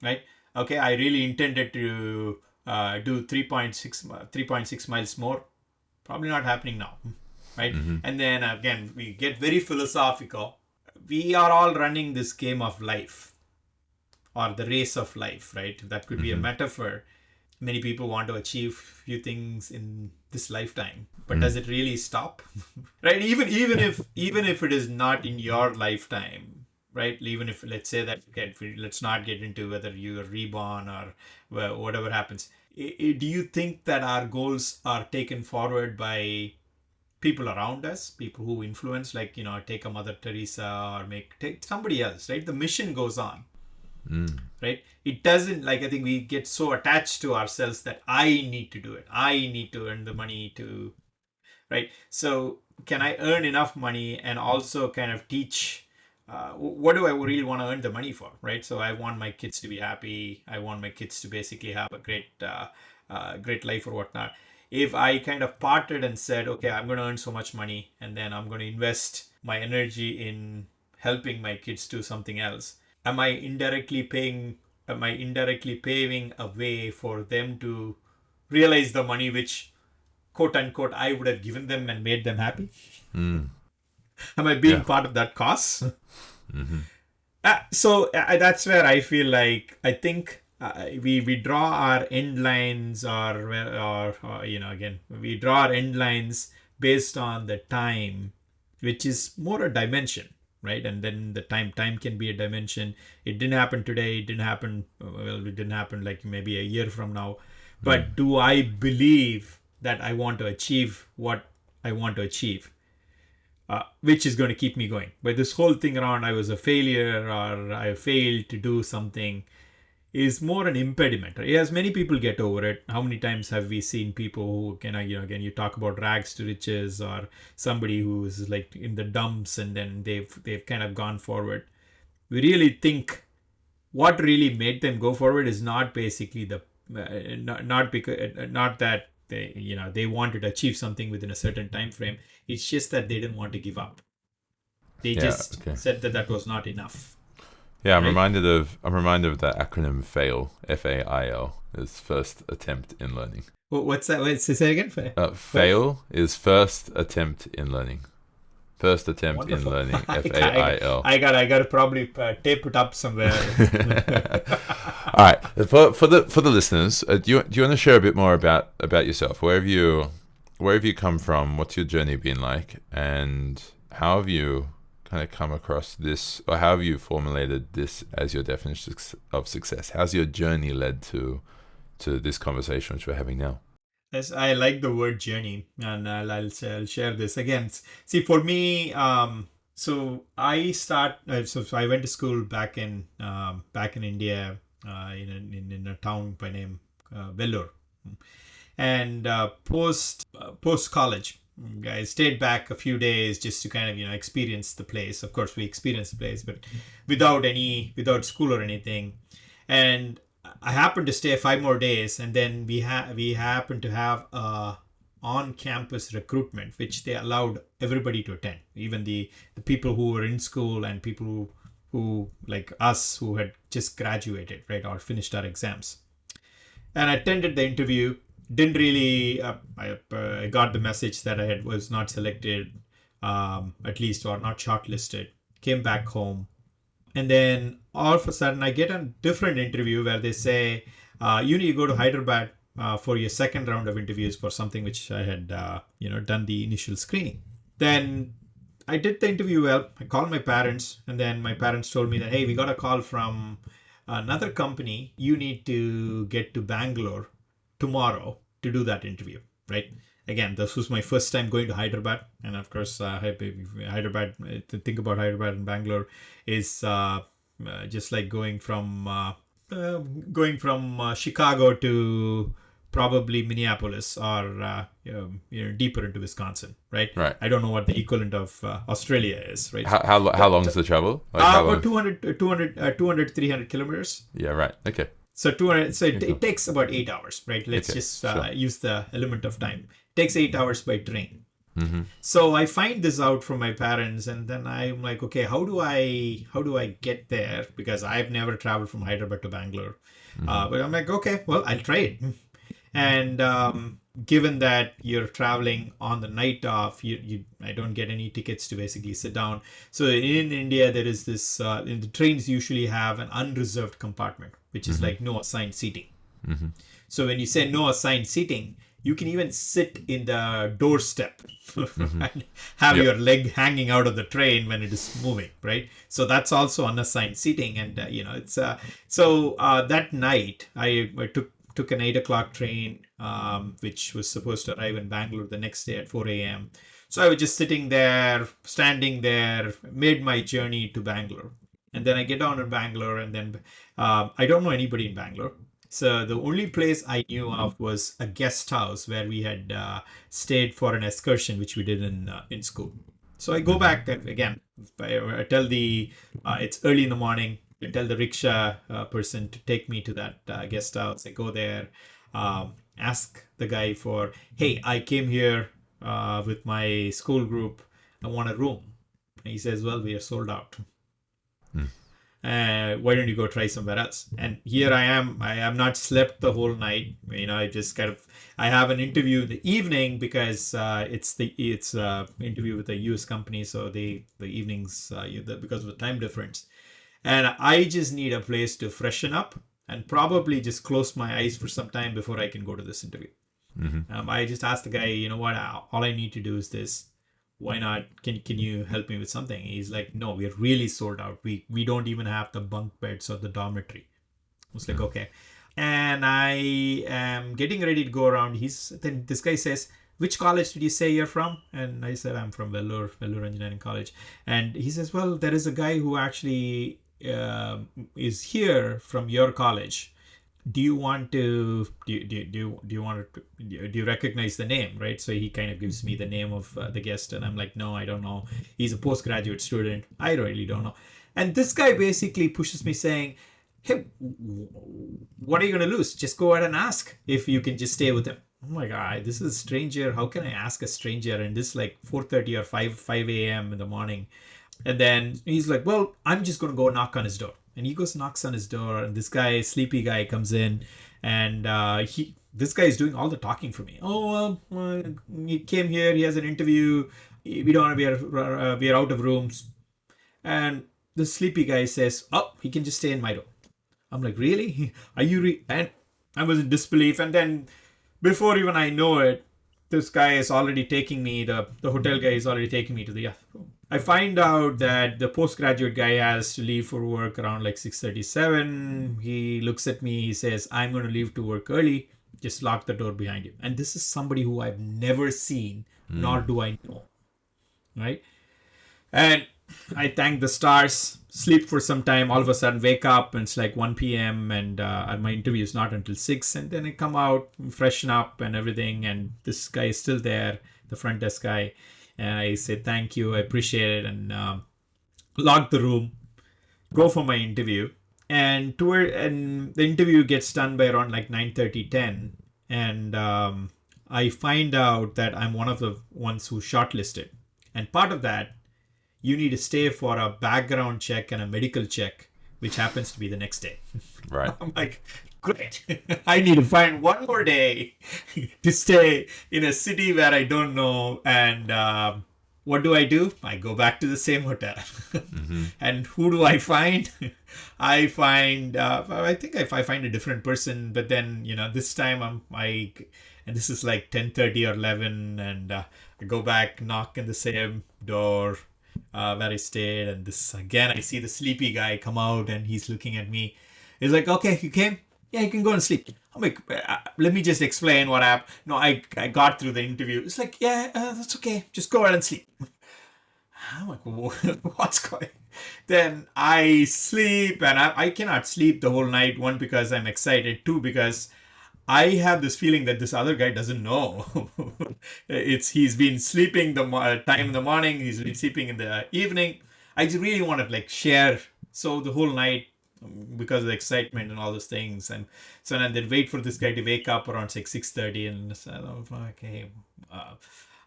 right? Okay, I really intended to do 3.6 miles more. Probably not happening now, right? And then again, we get very philosophical. We are all running this game of life, or the race of life, right? That could be a metaphor. Many people want to achieve few things in this lifetime, but does it really stop? Right? Even if it is not in your lifetime, right? Even if, let's say that, okay, let's not get into whether you are reborn or whatever happens. Do you think that our goals are taken forward by people around us, people who influence, like, take a Mother Teresa, or take somebody else, right? The mission goes on. Right? It doesn't, like, I think we get so attached to ourselves that I need to do it. I need to earn the money to, right? So can I earn enough money and also kind of teach, what do I really want to earn the money for, right? So I want my kids to be happy. I want my kids to basically have a great life or whatnot. If I kind of parted and said, okay, I'm going to earn so much money, and then I'm going to invest my energy in helping my kids do something else, am I indirectly paving a way for them to realize the money which, quote unquote, I would have given them and made them happy? Am I being Yeah. part of that cause? So that's where I feel like, I think we draw our end lines, or again, we draw our end lines based on the time, which is more a dimension, right? And then the time can be a dimension. It didn't happen today. It didn't happen. Well, it didn't happen like maybe a year from now. But do I believe that I want to achieve what I want to achieve? which is going to keep me going. But this whole thing around I was a failure or I failed to do something is more an impediment. Yes, many people get over it. How many times have we seen people who can, again, you talk about rags to riches or somebody who's like in the dumps and then they've kind of gone forward. We really think what really made them go forward is not basically the not because not that they wanted to achieve something within a certain time frame. It's just that they didn't want to give up. They Yeah. just Okay. said that was not enough. Yeah, I'm Right? reminded of that acronym FAIL, FAIL, is first attempt in learning. What's that? Wait, say it again. FAIL is first attempt in learning. First attempt in Wonderful. learning, FAIL. I got to probably tape it up somewhere. All right, for the listeners, do you want to share a bit more about yourself? Where have you come from? What's your journey been like, and how have you kind of come across this, or how have you formulated this as your definition of success? How's your journey led to this conversation which we're having now? Yes, I like the word journey, and I'll share this again. See, for me, so so I went to school back in India, in a town by name Vellore, and post college. I stayed back a few days just to kind of experience the place. Of course, we experienced the place, but without school or anything. And I happened to stay 5 more days, and then we happened to have a on-campus recruitment, which they allowed everybody to attend, even the people who were in school and people who like us who had just graduated, right, or finished our exams. And I attended the interview. Didn't really. I got the message that was not selected, at least, or not shortlisted. Came back home, and then all of a sudden I get a different interview where they say you need to go to Hyderabad for your second round of interviews for something which I had done the initial screening. Then I did the interview well. I called my parents, and then my parents told me that, hey, we got a call from another company. You need to get to Bangalore tomorrow to do that interview, right? Again, this was my first time going to Hyderabad, and of course, Hyderabad. To think about Hyderabad and Bangalore is just like going from Chicago to probably Minneapolis or deeper into Wisconsin, right? Right. I don't know what the equivalent of Australia is, right? How long is the travel? Like how long? About 200, 300 kilometers. Yeah. Right. Okay. So 200. So Okay. it takes about 8 hours, right? Let's Okay, just sure. use the element of time. It takes 8 hours by train. Mm-hmm. So I find this out from my parents, and then I'm like, okay, how do I get there? Because I've never traveled from Hyderabad to Bangalore. But I'm like, okay, well, I'll try it. And given that you're traveling on the night of, I don't get any tickets to basically sit down. So in India, there is this, in the trains usually have an unreserved compartment, which is like no assigned seating. Mm-hmm. So when you say no assigned seating, you can even sit in the doorstep and have Yep. your leg hanging out of the train when it is moving, right? So that's also unassigned seating, and it's that night I took an 8 o'clock train, which was supposed to arrive in Bangalore the next day at 4 a.m. So I was just sitting there, standing there, made my journey to Bangalore, and then I get down in Bangalore, and then I don't know anybody in Bangalore. So the only place I knew of was a guest house where we had stayed for an excursion, which we did in school. So I go back again. I tell it's early in the morning. I tell the rickshaw person to take me to that guest house. I go there, ask the guy for, hey, I came here with my school group. I want a room. And he says, well, we are sold out. Why don't you go try somewhere else? And here I am. I have not slept the whole night. I just I have an interview in the evening because it's interview with a US company. So the evenings because of the time difference, and I just need a place to freshen up and probably just close my eyes for some time before I can go to this interview. I just asked the guy, you know what? All I need to do is this. Why not? Can you help me with something? He's like, no, we're really sold out. We don't even have the bunk beds or the dormitory. I was like, okay. And I am getting ready to go around. Then this guy says, which college did you say you're from? And I said, I'm from Vellore Engineering College. And he says, well, there is a guy who actually is here from your college. Do you want to do you want to do you recognize the name, right? So he kind of gives me the name of the guest, and I'm like, no, I don't know. He's a postgraduate student. I really don't know. And this guy basically pushes me, saying, hey, what are you going to lose? Just go ahead and ask if you can just stay with him. Oh my god, this is a stranger. How can I ask a stranger? And this like 4:30 or 5 a.m. in the morning. And then he's like, well, I'm just going to go knock on his door. And he goes, knocks on his door, and this guy, sleepy guy, comes in, and this guy is doing all the talking for me. Oh, well, he came here. He has an interview. We don't. We are out of rooms. And the sleepy guy says, oh, he can just stay in my room. I'm like, really? Are you? And I was in disbelief. And then, before even I know it, this guy is already taking me. The hotel guy is already taking me to the room. I find out that the postgraduate guy has to leave for work around like 6:37. He looks at me. He says, I'm going to leave to work early. Just lock the door behind you. And this is somebody who I've never seen, nor do I know. Right? And I thank the stars, sleep for some time, all of a sudden wake up, and it's like 1 p.m. and my interview is not until 6. And then I come out, freshen up and everything. And this guy is still there, the front desk guy. And I say, thank you, I appreciate it, and lock the room, go for my interview. And the interview gets done by around like 9:30, 10. And I find out that I'm one of the ones who shortlisted. And part of that, you need to stay for a background check and a medical check, which happens to be the next day. Right. I'm like, great. I need to find one more day to stay in a city where I don't know. And what do? I go back to the same hotel. And who do I find? I find, I think if I find a different person, but then, this time and this is like 10:30 or 11, and I go back, knock in the same door where I stayed, and this again, I see the sleepy guy come out, and he's looking at me. He's like, okay, you came? Yeah, you can go and sleep. I'm like, let me just explain what happened. No, I got through the interview. It's like, yeah, that's okay. Just go ahead and sleep. I'm like, what's going? Then I sleep, and I cannot sleep the whole night. One, because I'm excited. Two, because I have this feeling that this other guy doesn't know. He's been sleeping the time in the morning. He's been sleeping in the evening. I just really want to like share. So the whole night, because of the excitement and all those things, and so and then wait for this guy to wake up around 6:30, and I'm like, hey,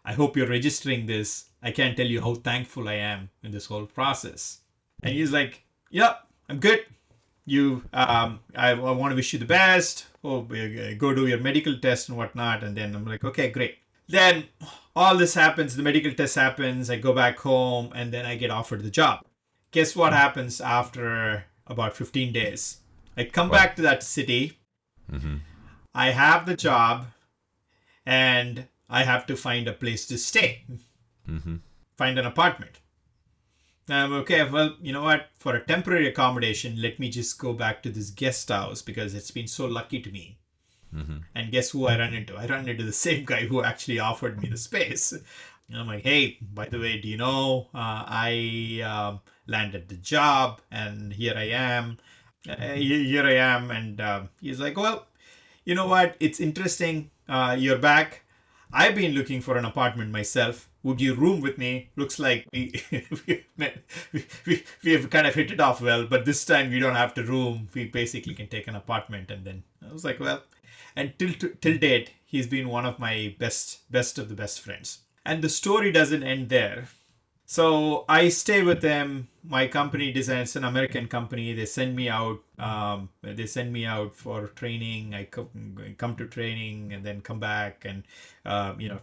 I hope you're registering this. I can't tell you how thankful I am in this whole process. And he's like, yeah, I'm good. I want to wish you the best. Oh, go do your medical test and whatnot. And then I'm like, okay, great. Then all this happens. The medical test happens. I go back home, and then I get offered the job. Guess what happens after about 15 days? I come back to that city. I have the job, and I have to find a place to stay. Find an apartment. Okay, well, you know what? For a temporary accommodation, let me just go back to this guest house because it's been so lucky to me. And guess who I run into? I run into the same guy who actually offered me the space. And I'm like, hey, by the way, do you know, I landed the job, and here I am. And he's like, well, you know what? It's interesting. You're back. I've been looking for an apartment myself. Would you room with me? Looks like we have kind of hit it off well, but this time we don't have to room. We basically can take an apartment. And then I was like, well, and till date, he's been one of my best of the best friends. And the story doesn't end there. So I stay with them. My company designs, an American company. They send me out. For training. I come to training and then come back and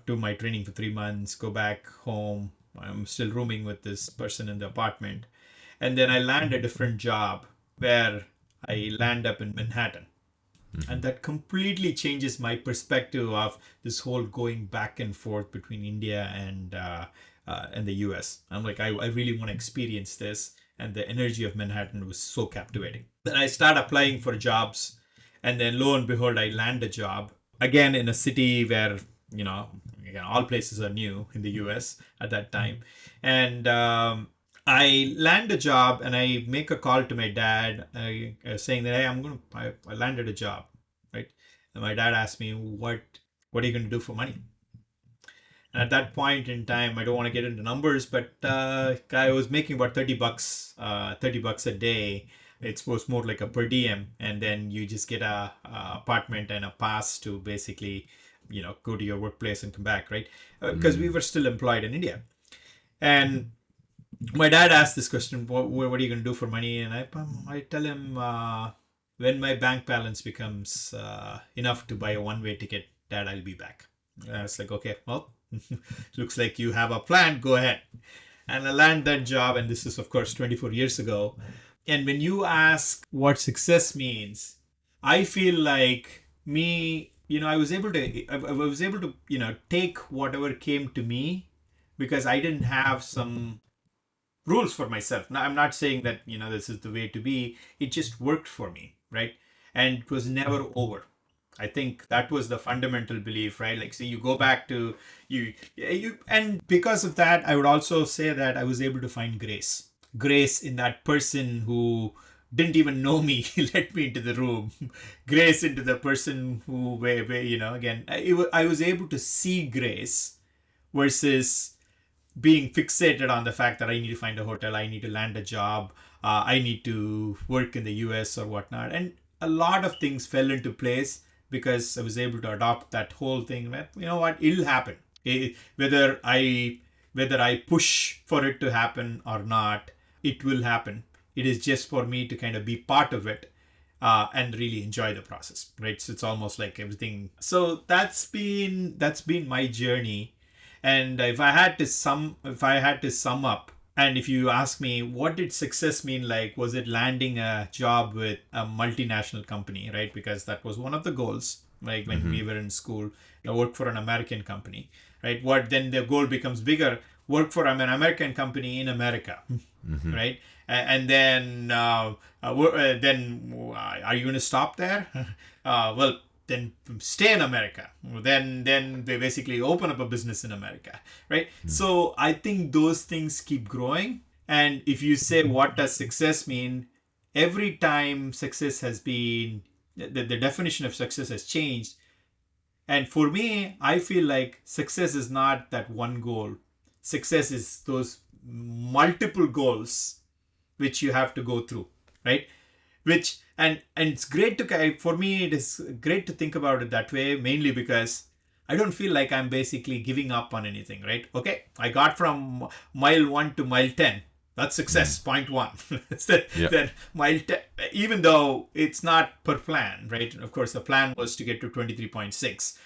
do my training for 3 months. Go back home. I'm still rooming with this person in the apartment, and then I land a different job where I land up in Manhattan. And that completely changes my perspective of this whole going back and forth between India and the US. I'm like, I really want to experience this. And the energy of Manhattan was so captivating. Then I start applying for jobs. And then lo and behold, I land a job. Again, in a city where, again, all places are new in the US at that time. And I land a job and I make a call to my dad saying that, hey, I landed a job, right? And my dad asked me, what are you going to do for money? And at that point in time, I don't want to get into numbers, but I was making about $30 a day. It was more like a per diem, and then you just get a apartment and a pass to basically, go to your workplace and come back, right? Because we were still employed in India. And my dad asked this question, what are you going to do for money? And I tell him, when my bank balance becomes enough to buy a one-way ticket, Dad, I'll be back. And I was like, okay, well, looks like you have a plan. Go ahead. And I land that job. And this is, of course, 24 years ago. And when you ask what success means, I feel like I was able to, take whatever came to me because I didn't have some rules for myself. Now, I'm not saying that, this is the way to be. It just worked for me, right? And it was never over. I think that was the fundamental belief, right? Like, so you go back to and because of that, I would also say that I was able to find grace in that person who didn't even know me, let me into the room, grace into the person who, again, I was able to see grace versus being fixated on the fact that I need to find a hotel, I need to land a job, I need to work in the US or whatnot. And a lot of things fell into place because I was able to adopt that whole thing that, it'll happen. Whether I push for it to happen or not, it will happen. It is just for me to kind of be part of it and really enjoy the process, right? So it's almost like everything. So that's been my journey. And if I had to sum up, and if you ask me what did success mean, like was it landing a job with a multinational company, right? Because that was one of the goals, like when we were in school, work for an American company, right? What then the goal becomes bigger, work for an American company in America, right? And then are you going to stop there? Well, then stay in America. Then they basically open up a business in America, right? So I think those things keep growing. And if you say what does success mean, every time success has been, the definition of success has changed. And for me, I feel like success is not that one goal. Success is those multiple goals which you have to go through, right? Which and it's great for me, it is great to think about it that way, mainly because I don't feel like I'm basically giving up on anything, right? Okay, I got from mile 1 to mile 10. That's success, point 1. Then mile 10, even though it's not per plan, right? Of course, the plan was to get to 23.6,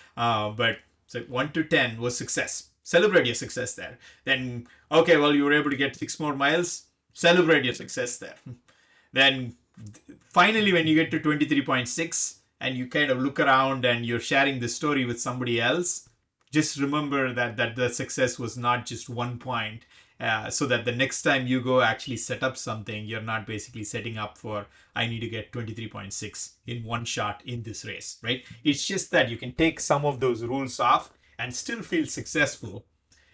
but so 1 to 10 was success. Celebrate your success there. Then, okay, well, you were able to get 6 more miles. Celebrate your success there. Then finally, when you get to 23.6 and you kind of look around and you're sharing the story with somebody else, just remember that the success was not just one point, so that the next time you go actually set up something, you're not basically setting up for, I need to get 23.6 in one shot in this race, right? It's just that you can take some of those rules off and still feel successful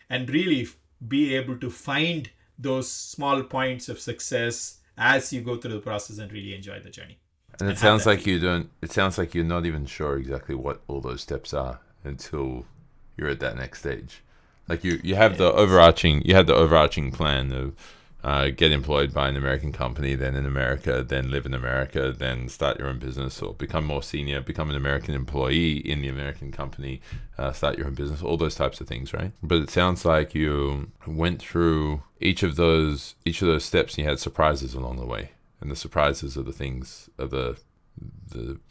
and really be able to find those small points of success as you go through the process and really enjoy the journey. And it sounds like you don't. It sounds like you're not even sure exactly what all those steps are until you're at that next stage. Like you have the overarching plan of get employed by an American company, then in America, then live in America, then start your own business or become more senior, become an American employee in the American company, start your own business, all those types of things, right? But it sounds like you went through each of those steps and you had surprises along the way. And the surprises are the things, are the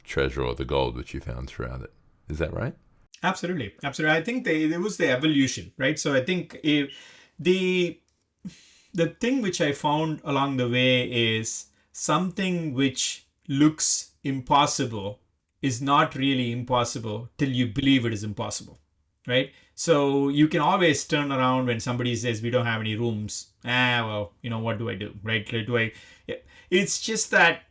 treasure or the gold which you found throughout it. Is that right? Absolutely. I think there was the evolution, right? So I think the thing which I found along the way is something which looks impossible is not really impossible till you believe it is impossible, right? So you can always turn around when somebody says we don't have any rooms. Well, what do I do, right? It's just that,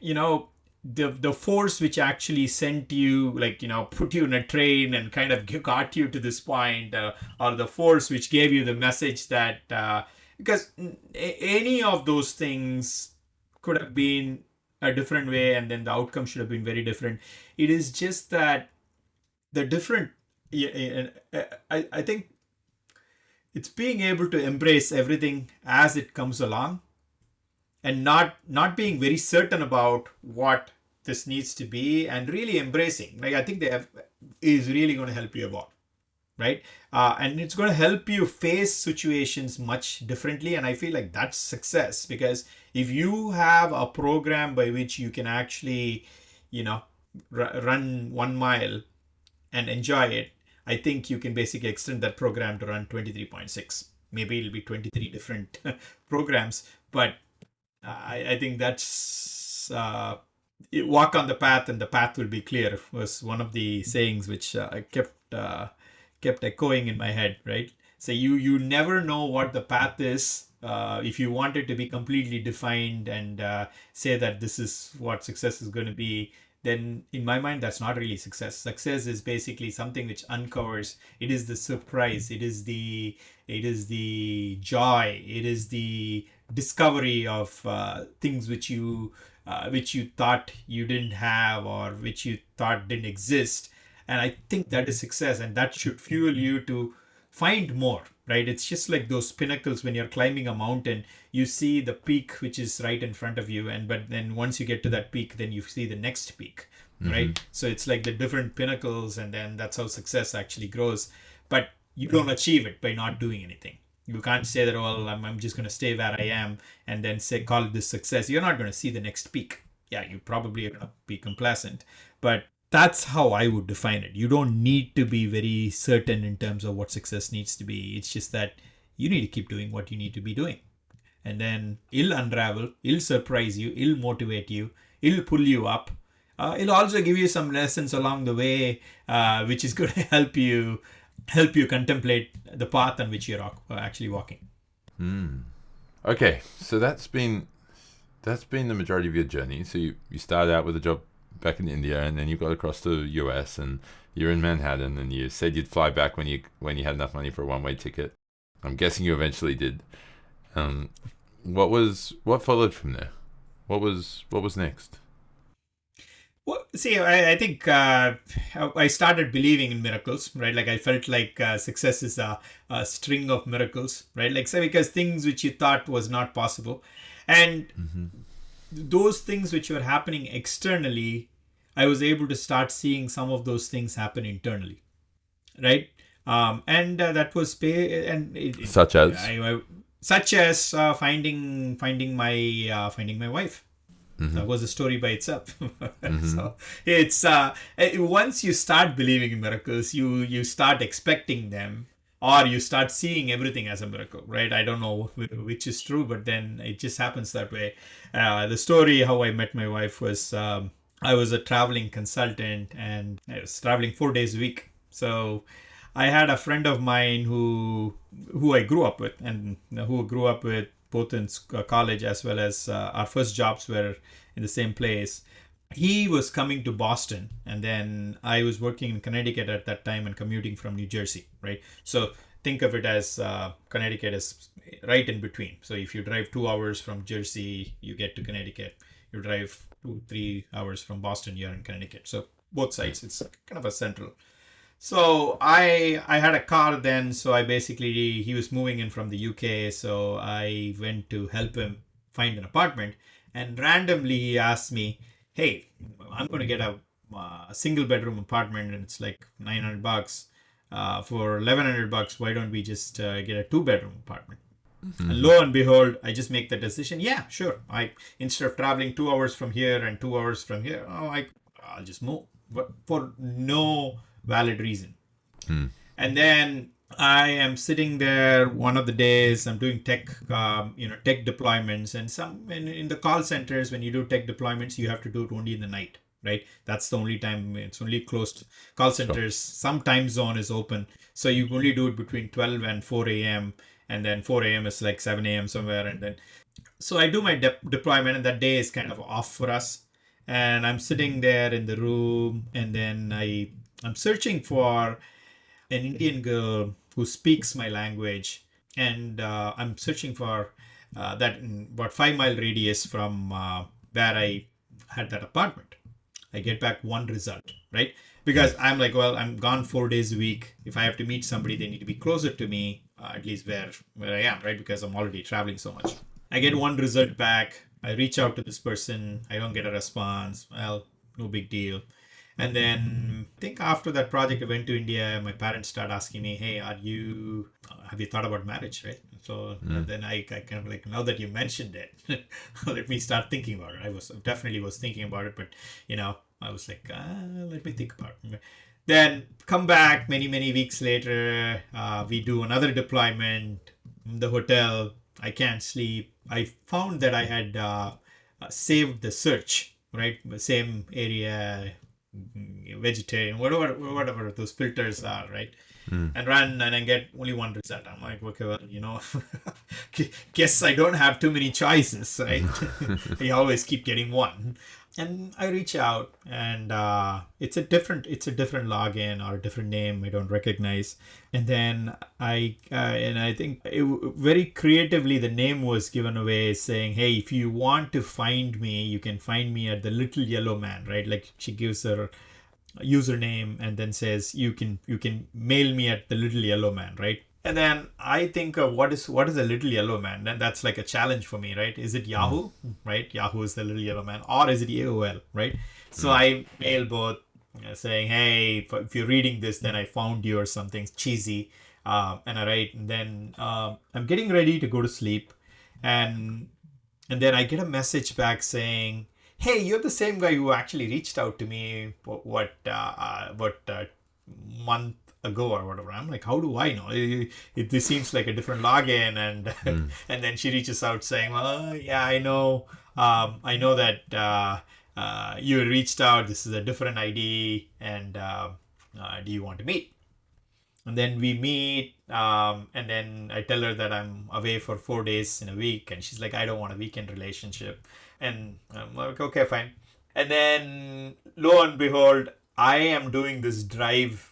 the force which actually sent you, like, put you in a train and kind of got you to this point, or the force which gave you the message that, because any of those things could have been a different way, and then the outcome should have been very different. It is just that the different, yeah, I think it's being able to embrace everything as it comes along, and not being very certain about what this needs to be, and really embracing. Like, I think is really going to help you a lot, right? And it's going to help you face situations much differently, and I feel like that's success. Because if you have a program by which you can actually, you know run 1 mile and enjoy it, I think you can basically extend that program to run 23.6. Maybe it'll be 23 different programs, but I think that's, walk on the path and the path will be clear, was one of the sayings which I kept echoing in my head, right? So you never know what the path is. If you want it to be completely defined and say that this is what success is going to be, then in my mind that's not really success. Success is basically something which uncovers. It is the surprise. It is the joy. It is the discovery of things which you thought you didn't have, or which you thought didn't exist. And I think that is success, and that should fuel you to find more, right? It's just like those pinnacles. When you're climbing a mountain, you see the peak which is right in front of you, and but then once you get to that peak, then you see the next peak, right? So it's like the different pinnacles, and then that's how success actually grows. But you don't achieve it by not doing anything. You can't say that, well, I'm just going to stay where I am and then say, call it this success. You're not going to see the next peak. Yeah, you probably are going to be complacent, but that's how I would define it. You don't need to be very certain in terms of what success needs to be. It's just that you need to keep doing what you need to be doing. And then it'll unravel, it'll surprise you, it'll motivate you, it'll pull you up. It'll also give you some lessons along the way, which is going to help you contemplate the path on which you're actually walking. Okay, so that's been the majority of your journey. So you started out with a job back in India, and then you got across to the US, and you're in Manhattan, and you said you'd fly back when you had enough money for a one-way ticket. I'm guessing you eventually did. What followed from there? What was next? Well, see, I think I started believing in miracles, right? Like, I felt like success is a string of miracles, right? Like, say, because things which you thought was not possible, and those things which were happening externally, I was able to start seeing some of those things happen internally, right? And that was Such as? such as finding my wife. That was a story by itself. So it's once you start believing in miracles, you start expecting them, or you start seeing everything as a miracle, right? I don't know which is true, but then it just happens that way. The story how I met my wife was, I was a traveling consultant, and I was traveling 4 days a week. So I had a friend of mine who I grew up with, and who grew up with both in college, as well as our first jobs were in the same place. He was coming to Boston, and then I was working in Connecticut at that time and commuting from New Jersey, right? So think of it as Connecticut is right in between. So if you drive 2 hours from Jersey, you get to Connecticut. You drive 2-3 hours from Boston, you're in Connecticut. So both sides, it's kind of a central. So I had a car then, so he was moving in from the UK, so I went to help him find an apartment, and randomly he asked me, "Hey, I'm going to get a single bedroom apartment, and it's like $900. For $1,100, why don't we just get a 2 bedroom apartment?" And lo and behold, I just make the decision. Yeah, sure. Instead of traveling 2 hours from here and 2 hours from here, I'll just move, but for no valid reason. And then I am sitting there one of the days. I'm doing tech deployments, and in the call centers, when you do tech deployments, you have to do it only in the night, right? That's the only time. It's only closed call centers. Sure. Some time zone is open, so you only do it between 12 and 4 a.m. And then 4 a.m. is like 7 a.m. somewhere, and then so I do my deployment, and that day is kind of off for us. and I'm sitting there in the room, and then I'm searching for an Indian girl who speaks my language, and I'm searching for that in about 5 mile radius from where I had that apartment. I get back one result, right? Because I'm like, well, I'm gone 4 days a week. If I have to meet somebody, they need to be closer to me, at least where I am, right? Because I'm already traveling so much. I get one result back. I reach out to this person. I don't get a response. Well, no big deal. And then I think after that project, I went to India. My parents start asking me, "Hey, have you thought about marriage?" Right. So then I kind of like, now that you mentioned it, let me start thinking about it. I was definitely was thinking about it, but I was like, let me think about it. Then come back many weeks later. We do another deployment in the hotel. I can't sleep. I found that I had saved the search, right? The same area, vegetarian, whatever those filters are, right? And run and I get only one result. I'm like, okay, well, guess I don't have too many choices, right? I always keep getting one. And I reach out, and it's a different login or a different name I don't recognize. And then I think very creatively the name was given away, saying, "Hey, if you want to find me, you can find me at the Little Yellow Man," right? Like she gives her username and then says, you can mail me at the Little Yellow Man, right? And then I think of what is a Little Yellow Man. Then that's like a challenge for me, right? Is it Yahoo, right? Yahoo is the Little Yellow Man, or is it AOL, right? So I mail both, saying, "Hey, if you're reading this, then I found you," or something cheesy, and I write. And then I'm getting ready to go to sleep, and then I get a message back saying, "Hey, you're the same guy who actually reached out to me month ago or whatever." I'm like, "How do I know? This seems like a different login." And and then she reaches out saying, "Well, yeah, I know. I know that you reached out. This is a different ID, and do you want to meet?" And then we meet, and then I tell her that I'm away for 4 days in a week, and she's like, "I don't want a weekend relationship." And I'm like, "Okay, fine." And then lo and behold, I am doing this drive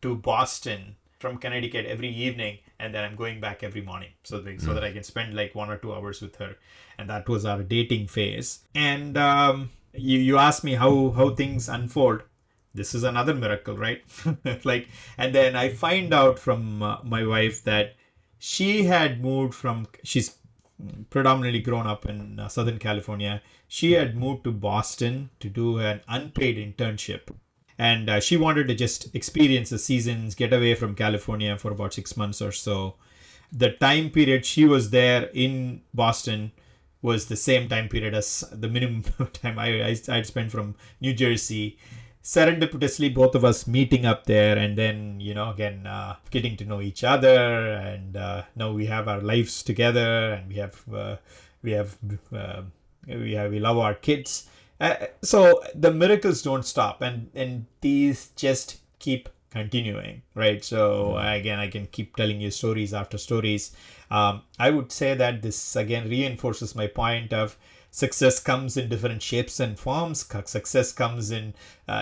to Boston from Connecticut every evening, and then I'm going back every morning, so that I can spend like 1 or 2 hours with her. And that was our dating phase. And you asked me how things unfold. This is another miracle, right? Like, and then I find out from my wife that she's predominantly grown up in Southern California. She had moved to Boston to do an unpaid internship. And she wanted to just experience the seasons, get away from California for about 6 months or so. The time period she was there in Boston was the same time period as the minimum time I'd spent from New Jersey. Serendipitously, both of us meeting up there, and then again getting to know each other, and now we have our lives together, and we love our kids. So the miracles don't stop, and these just keep continuing, right? So again, I can keep telling you stories after stories. I would say that this again reinforces my point of success comes in different shapes and forms. Success comes in,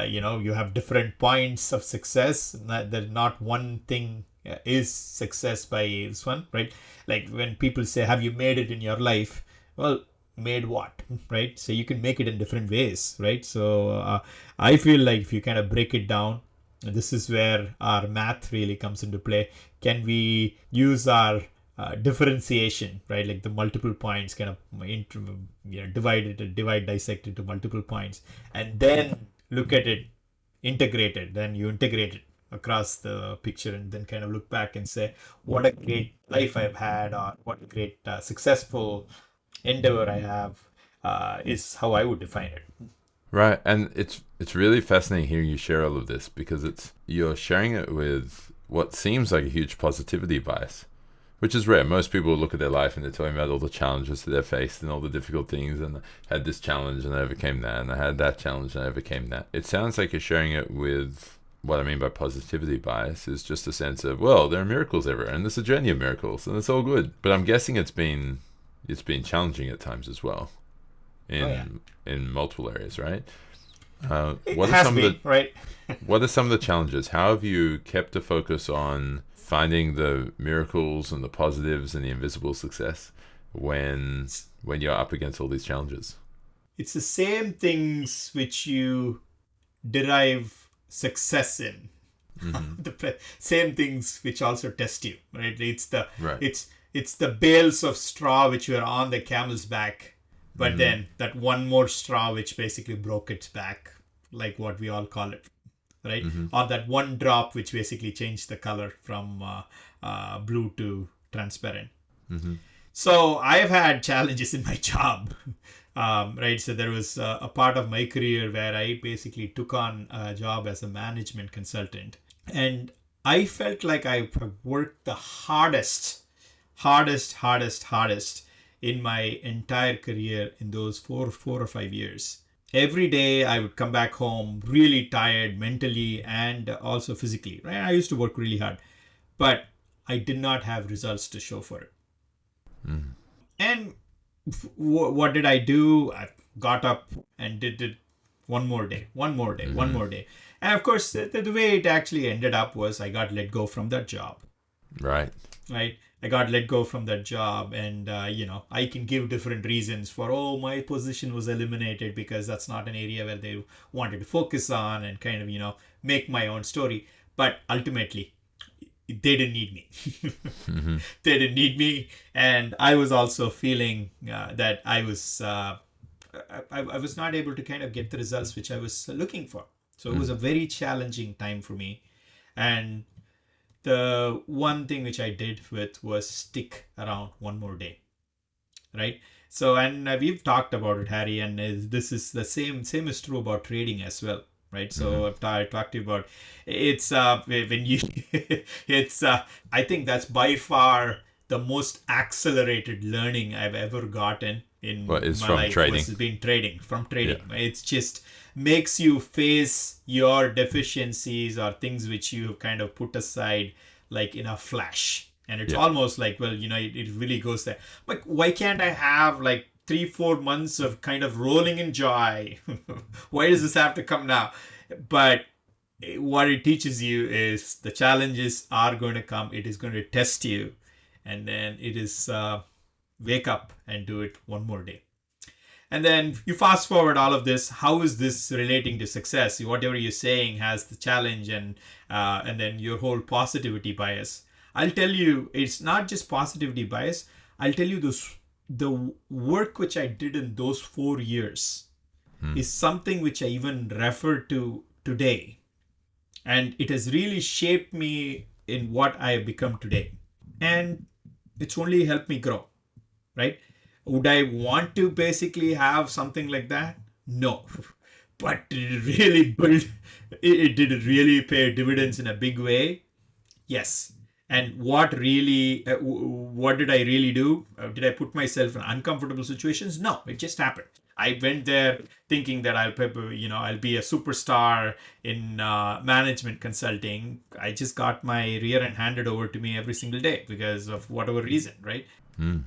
you have different points of success. That not one thing is success by this one, right? Like when people say, "Have you made it in your life?" Well, made what, right? So you can make it in different ways, right? So I feel like if you kind of break it down, this is where our math really comes into play. Can we use our differentiation, right? Like the multiple points, kind of dissect into multiple points, and then look at it integrated. Then you integrate it across the picture, and then kind of look back and say, "What a great life I've had," or "What a great successful endeavor I have," is how I would define it. Right, and it's really fascinating hearing you share all of this because you're sharing it with what seems like a huge positivity bias, which is rare. Most people look at their life and they're talking about all the challenges that they've faced and all the difficult things, and I had this challenge and I overcame that, and I had that challenge and I overcame that. It sounds like you're sharing it with what I mean by positivity bias is just a sense of, well, there are miracles everywhere, and there's a journey of miracles, and it's all good. But I'm guessing it's been challenging at times as well. Oh yeah, in multiple areas, right? it What are has some of been the right. what are some of the challenges? How have you kept a focus on finding the miracles and the positives and the invisible success when you're up against all these challenges? It's the same things which you derive success in. Mm-hmm. Same things which also test you, right? Right. It's the bales of straw which were on the camel's back, but Mm-hmm. then that one more straw which basically broke its back, like what we all call it, right? Mm-hmm. Or that one drop which basically changed the color from blue to transparent. Mm-hmm. So I've had challenges in my job, right? So there was a part of my career where I basically took on a job as a management consultant, and I felt like I have worked the hardest in my entire career in those 4 or 5 years. Every day I would come back home really tired mentally and also physically. Right? I used to work really hard, but I did not have results to show for it. Mm-hmm. And what did I do? I got up and did it one more day, one more day, one Mm-hmm. more day. And of course, the way it actually ended up was I got let go from that job, Right. right? I got let go from that job, and I can give different reasons for, oh, my position was eliminated because that's not an area where they wanted to focus on, and kind of make my own story. But ultimately, they didn't need me. Mm-hmm. They didn't need me, and I was also feeling that I was not able to kind of get the results which I was looking for. So it was a very challenging time for me, and the one thing which I did with was stick around one more day, right? So, and we've talked about it, Harry, and this is the same is true about trading as well, right? Mm-hmm. So I talked to you about it's when you it's I think that's by far the most accelerated learning I've ever gotten in What is my from life trading? was been trading from Yeah. trading. It's just makes you face your deficiencies or things which you kind of put aside like in a flash, and it's Yeah. almost like, well, it really goes there. Like, why can't I have like 3 4 months of kind of rolling in joy? Why does this have to come now? But what it teaches you is the challenges are going to come, it is going to test you, and then it is wake up and do it one more day. And then you fast forward all of this. How is this relating to success? Whatever you're saying has the challenge, and then your whole positivity bias. I'll tell you, it's not just positivity bias. I'll tell you the work which I did in those 4 years Mm. is something which I even refer to today, and it has really shaped me in what I have become today. And it's only helped me grow, right? Would I want to basically have something like that? No. But did it really build, did it really pay dividends in a big way? Yes. And what did I really do? Did I put myself in uncomfortable situations? No, it just happened. I went there thinking that I'll be a superstar in management consulting. I just got my rear end handed over to me every single day because of whatever reason, right? Mm.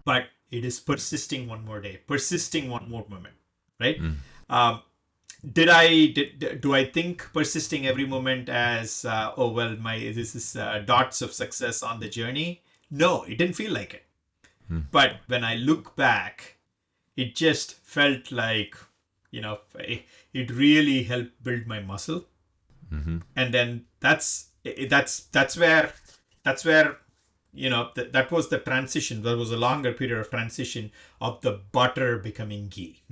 But it is persisting one more day, persisting one more moment, right? Mm. Um, do I think persisting every moment as oh well, my this is dots of success on the journey? No, it didn't feel like it. Mm. But when I look back, it just felt like it really helped build my muscle. Mm-hmm. And then that's where that was the transition. There was a longer period of transition of the butter becoming ghee.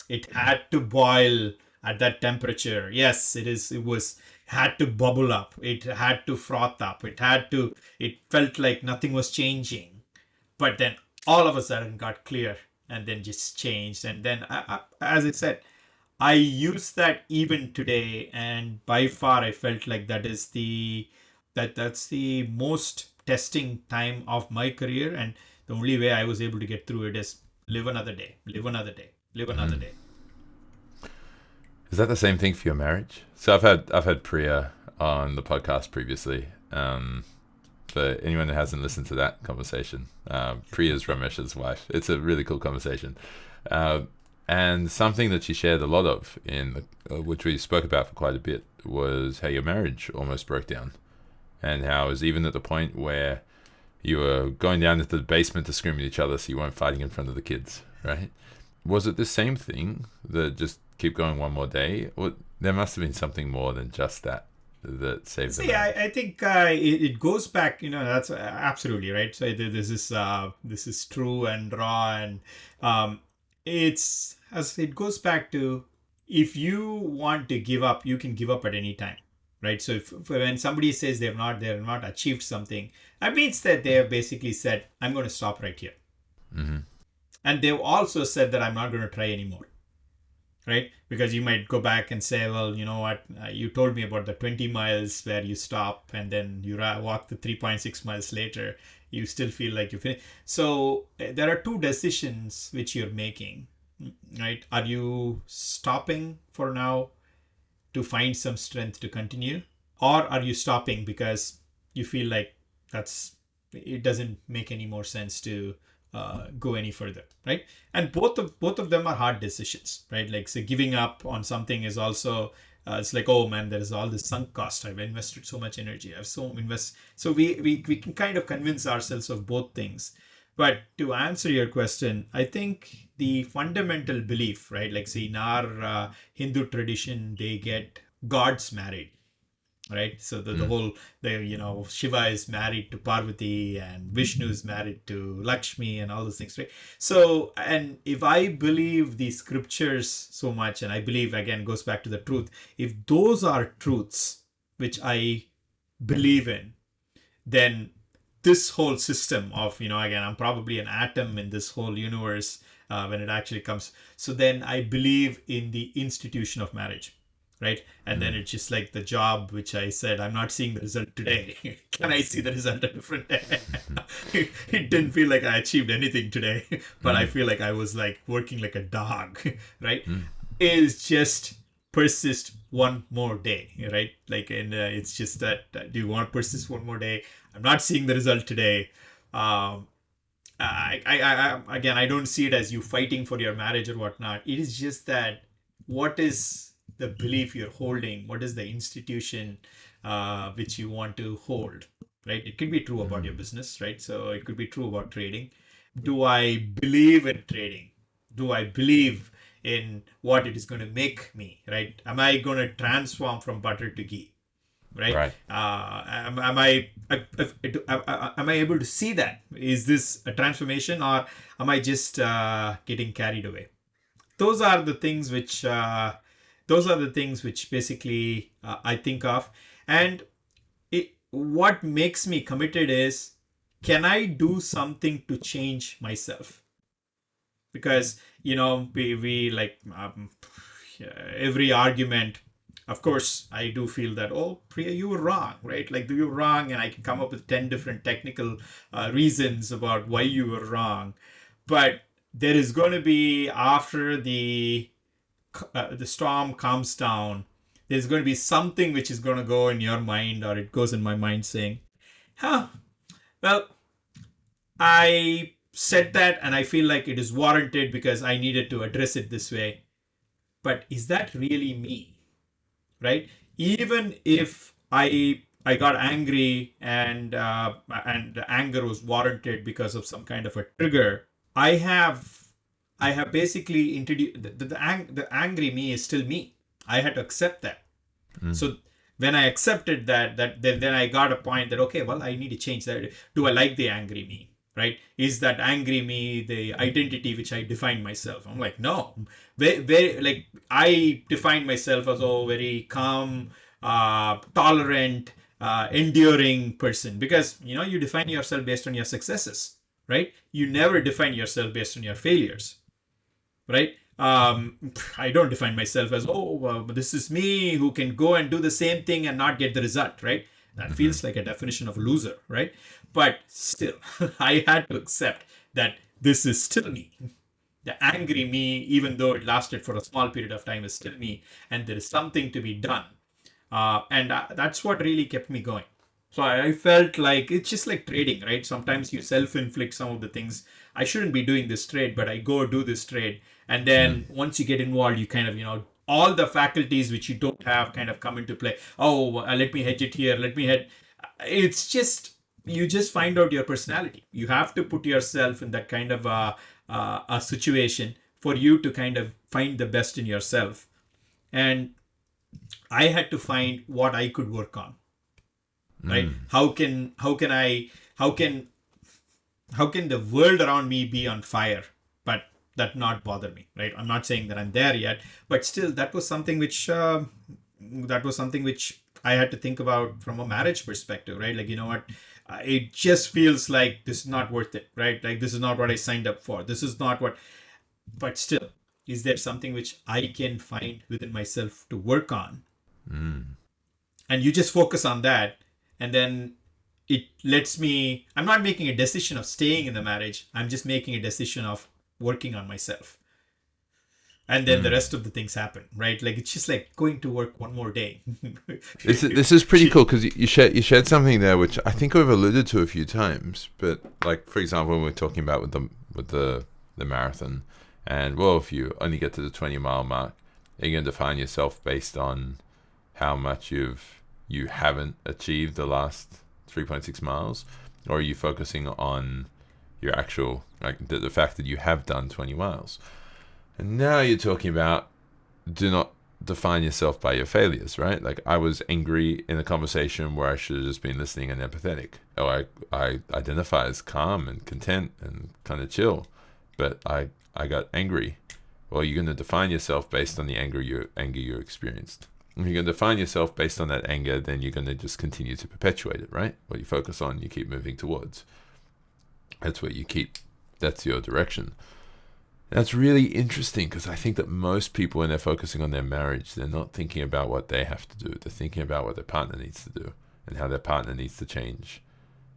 It had to boil at that temperature. Yes, it was had to bubble up, it had to froth up, it felt like nothing was changing, but then all of a sudden got clear and then just changed. And then as I said, I use that even today, and by far I felt like that's the most testing time of my career. And the only way I was able to get through it is live another day, live another day, live another Mm. day. Is that the same thing for your marriage? So I've had Priya on the podcast previously, for anyone who hasn't listened to that conversation. Priya's Ramesh's wife. It's a really cool conversation. Uh, and something that she shared a lot of, which we spoke about for quite a bit, was how your marriage almost broke down. And how it was even at the point where you were going down into the basement to scream at each other so you weren't fighting in front of the kids, right? Was it the same thing that just keep going one more day? Or there must have been something more than just that saved the See, I marriage. think it goes back. That's absolutely right. So this is true and raw, and um, it's as it goes back to, if you want to give up, you can give up at any time, right? So if when somebody says they've not achieved something, that means that they have basically said, I'm going to stop right here, Mm-hmm. and they've also said that I'm not going to try anymore, right? Because you might go back and say, well, you know what, you told me about the 20 miles where you stop and then you walk the 3.6 miles later, you still feel like you finished. So there are two decisions which you're making, right? Are you stopping for now to find some strength to continue, or are you stopping because you feel like that's it doesn't make any more sense to go any further, right? And both of them are hard decisions, right? Like, so giving up on something is also it's like, oh man, there is all this sunk cost, I've invested so much energy, I've so invest. So we can kind of convince ourselves of both things. But to answer your question, I think the fundamental belief, right? Like, see, in our Hindu tradition, they get gods married, right? So the Mm. whole, Shiva is married to Parvati and Vishnu is married to Lakshmi and all those things, right? So, and if I believe the scriptures so much, and I believe, again, goes back to the truth, if those are truths which I believe in, then this whole system of, again, I'm probably an atom in this whole universe when it actually comes. So then I believe in the institution of marriage, right? And then Mm. it's just like the job which I said, I'm not seeing the result today. Can I see the result a different day? It didn't feel like I achieved anything today, but I Mm. feel like I was like working like a dog, right? Mm. Is just persist one more day, right? Like, and it's just that, do you want to persist one more day? I'm not seeing the result today. um again, I don't see it as you fighting for your marriage or whatnot. It is just that, what is the belief you're holding? What is the institution which you want to hold, right? It could be true about your Mm. business, right? So it could be true about trading. Do I believe in trading? Do I believe in what it is going to make me, right? Am I going to transform from butter to ghee? Right? Right. Am I able to see that? Is this a transformation, or am I just getting carried away? Those are the things which basically I think of. And what makes me committed is, can I do something to change myself? Because we like, every argument, of course, I do feel that, oh, Priya, you were wrong, right? Like, you were wrong, and I can come up with 10 different technical reasons about why you were wrong. But there is going to be, after the storm calms down, there's going to be something which is going to go in your mind, or it goes in my mind, saying, huh, well, I said that and I feel like it is warranted because I needed to address it this way. But is that really me? Right? Even if I got angry, and the anger was warranted because of some kind of a trigger, I have I have basically introduced the angry me is still me. I had to accept that. Mm. So when I accepted then I got a point that, okay, well, I need to change that. Do I like the angry me? Right? Is that angry me the identity which I define myself? I'm like, no. Very, like, I define myself as a very calm, tolerant, enduring person, because you define yourself based on your successes, right? You never define yourself based on your failures, right? I don't define myself as, oh, this is me who can go and do the same thing and not get the result, right? That Mm-hmm. feels like a definition of a loser, right? But still, I had to accept that this is still me. The angry me, even though it lasted for a small period of time, is still me, and there is something to be done. And that's what really kept me going. So I felt like it's just like trading, right? Sometimes you self-inflict some of the things. I shouldn't be doing this trade, but I go do this trade. And Mm. then once you get involved, you kind of, all the faculties which you don't have kind of come into play. Oh, let me hedge it here. Let me hedge. It's just, you just find out your personality. You have to put yourself in that kind of a situation for you to kind of find the best in yourself. And I had to find what I could work on, right? Mm. How can the world around me be on fire, but that not bother me, right? I'm not saying that I'm there yet, but still, that was something which I had to think about from a marriage perspective, right? Like, you know what, it just feels like this is not worth it, right? Like, this is not what I signed up for. This is not what. But still, is there something which I can find within myself to work on? Mm. And you just focus on that, and then it lets me, I'm not making a decision of staying in the marriage, I'm just making a decision of working on myself. And then the Mm. rest of the things happen, right? Like, it's just like going to work one more day. This is pretty cool because you shared something there which I think we've alluded to a few times. But like for example, when we're talking about with the marathon, and well, if you only get to the 20-mile mark, are you going to define yourself based on how much you haven't achieved the last 3.6 miles, or are you focusing on your actual like the fact that you have done 20 miles? And now you're talking about do not define yourself by your failures, right? Like I was angry in a conversation where I should have just been listening and empathetic. Or I identify as calm and content and kind of chill, but I got angry. Well, you're going to define yourself based on the anger you experienced. If you're going to define yourself based on that anger, then you're going to just continue to perpetuate it, right? What you focus on, you keep moving towards. That's what you keep. That's your direction. That's really interesting because I think that most people, when they're focusing on their marriage, they're not thinking about what they have to do. They're thinking about what their partner needs to do and how their partner needs to change,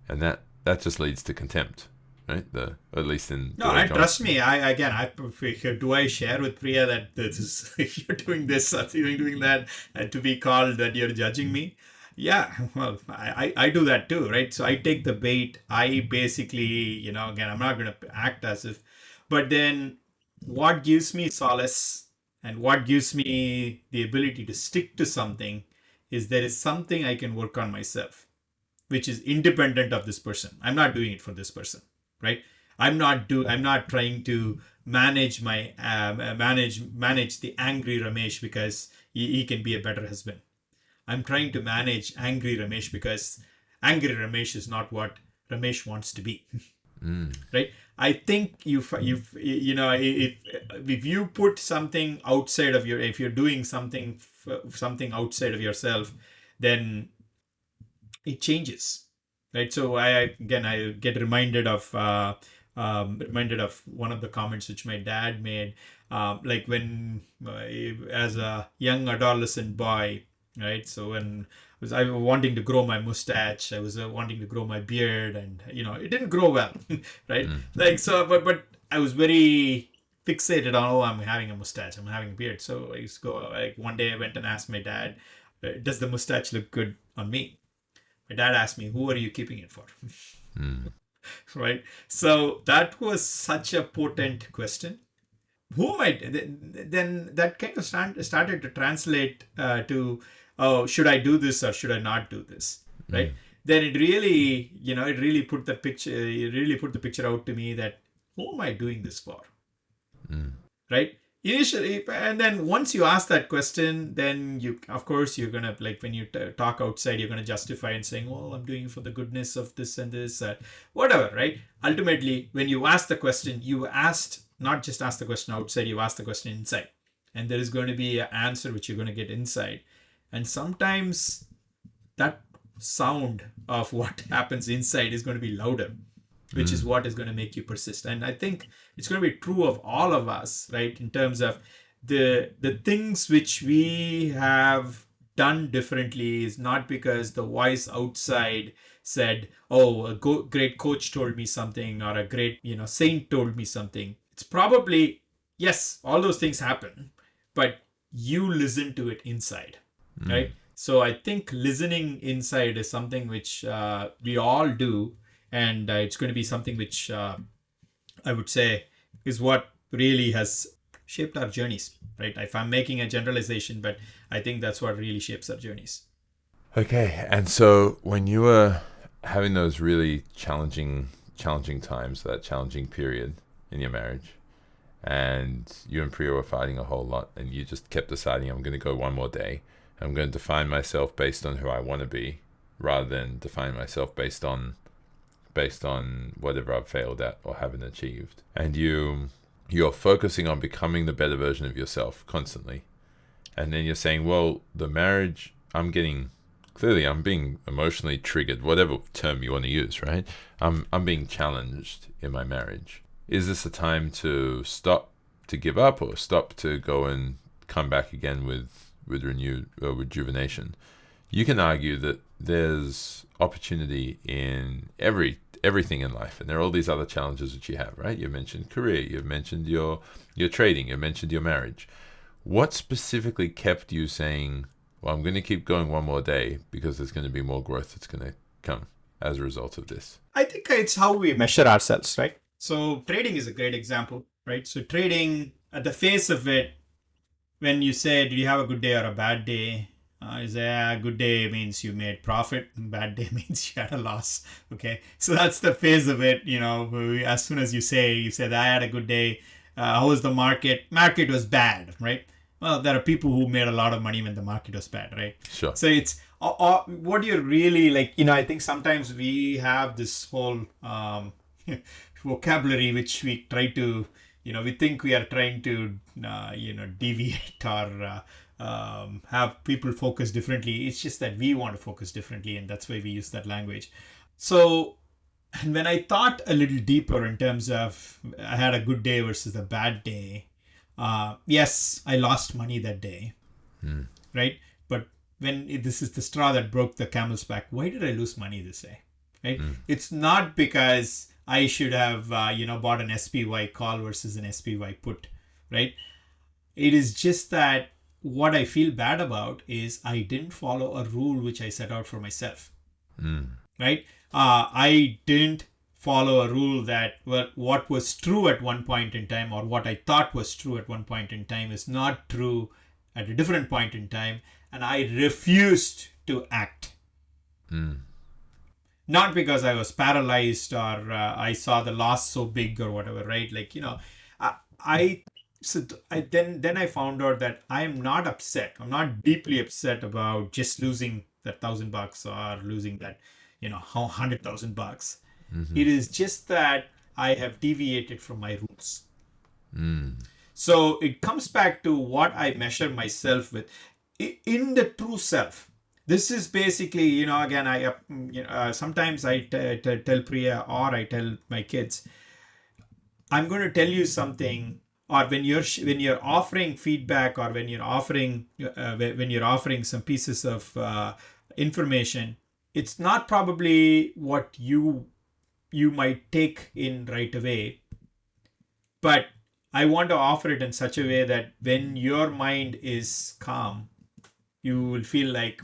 and that just leads to contempt, right? At least in No, the way and John. trust me, do I share with Priya that this is, you're doing this or you're doing that, and to be called that you're judging me? Yeah, well, I do that too, right? So I take the bait. I basically, again, I'm not going to act as if, but then what gives me solace and what gives me the ability to stick to something is there is something I can work on myself, which is independent of this person. I'm not doing it for this person, right? I'm not trying to manage my manage the angry Ramesh because he can be a better husband. I'm trying to manage angry Ramesh because angry Ramesh is not what Ramesh wants to be. Mm. Right? I think if you put something outside of your, if you're doing something outside of yourself, then it changes, right? So I get reminded of one of the comments which my dad made, like when as a young adolescent boy, right? So when I was wanting to grow my mustache, I was wanting to grow my beard, and it didn't grow well, right? Mm. Like, so, but I was very fixated on, oh, I'm having a mustache, I'm having a beard. So I used to go, like, one day I went and asked my dad, does the mustache look good on me? My dad asked me, who are you keeping it for? Mm. Right? So that was such a potent question. Who am I? Then that kind of started to translate to, oh, should I do this or should I not do this? Mm. Right? Then it really put the picture out to me that, who am I doing this for? Mm. Right? Initially, and then once you ask that question, then of course you're gonna, like, when you talk outside, you're gonna justify and saying, oh, I'm doing it for the goodness of this and this, whatever, right? Ultimately, when you ask the question, you asked not just ask the question outside, you ask the question inside, and there is going to be an answer which you're going to get inside. And sometimes that sound of what happens inside is going to be louder, which is Mm. what is going to make you persist. And I think it's going to be true of all of us, right? In terms of the things which we have done differently is not because the voice outside said, oh, great coach told me something, or a great saint told me something. It's probably, yes, all those things happen, but you listen to it inside, Mm. right? So I think listening inside is something which we all do, and it's going to be something which I would say is what really has shaped our journeys, right? If I'm making a generalization, but I think that's what really shapes our journeys. Okay, and so when you were having those really challenging times, that challenging period in your marriage, and you and Priya were fighting a whole lot, and you just kept deciding, I'm going to go one more day. I'm going to define myself based on who I want to be, rather than define myself based on whatever I've failed at or haven't achieved. And you're focusing on becoming the better version of yourself constantly. And then you're saying, well, the marriage, I'm being emotionally triggered, whatever term you want to use, right? I'm being challenged in my marriage. Is this a time to stop, to give up, or stop to go and come back again with renewed rejuvenation? You can argue that there's opportunity in everything in life, and there are all these other challenges that you have, right? You mentioned career, you've mentioned your trading, you mentioned your marriage. What specifically kept you saying, well, I'm going to keep going one more day because there's going to be more growth that's going to come as a result of this? I think it's how we measure ourselves, right? So trading is a great example, right? So trading, at the face of it, when you say, did you have a good day or a bad day? You say, good day means you made profit, and bad day means you had a loss. Okay, so that's the phase of it. As soon as you said, I had a good day. How was the market? Market was bad, right? Well, there are people who made a lot of money when the market was bad, right? Sure. So it's what you're really like. I think sometimes we have this whole vocabulary which we try to, we think we are trying to, deviate or have people focus differently. It's just that we want to focus differently, and that's why we use that language. So, and when I thought a little deeper in terms of I had a good day versus a bad day, yes, I lost money that day, right? But this is the straw that broke the camel's back. Why did I lose money this day? Right? It's not because I should have, bought an SPY call versus an SPY put, right? It is just that what I feel bad about is I didn't follow a rule which I set out for myself, right? I didn't follow a rule that, well, what was true at one point in time, or what I thought was true at one point in time, is not true at a different point in time, and I refused to act. Not because I was paralyzed or I saw the loss so big or whatever, right? I then I found out that I am not upset. I'm not deeply upset about just losing that $1,000 or losing that, $100,000. It is just that I have deviated from my rules. So it comes back to what I measure myself with. In the true self, this is basically, again, sometimes I tell Priya or I tell my kids, I'm going to tell you something, or when you're offering feedback, or when you're offering some pieces of information, it's not probably what you might take in right away, but I want to offer it in such a way that when your mind is calm, you will feel like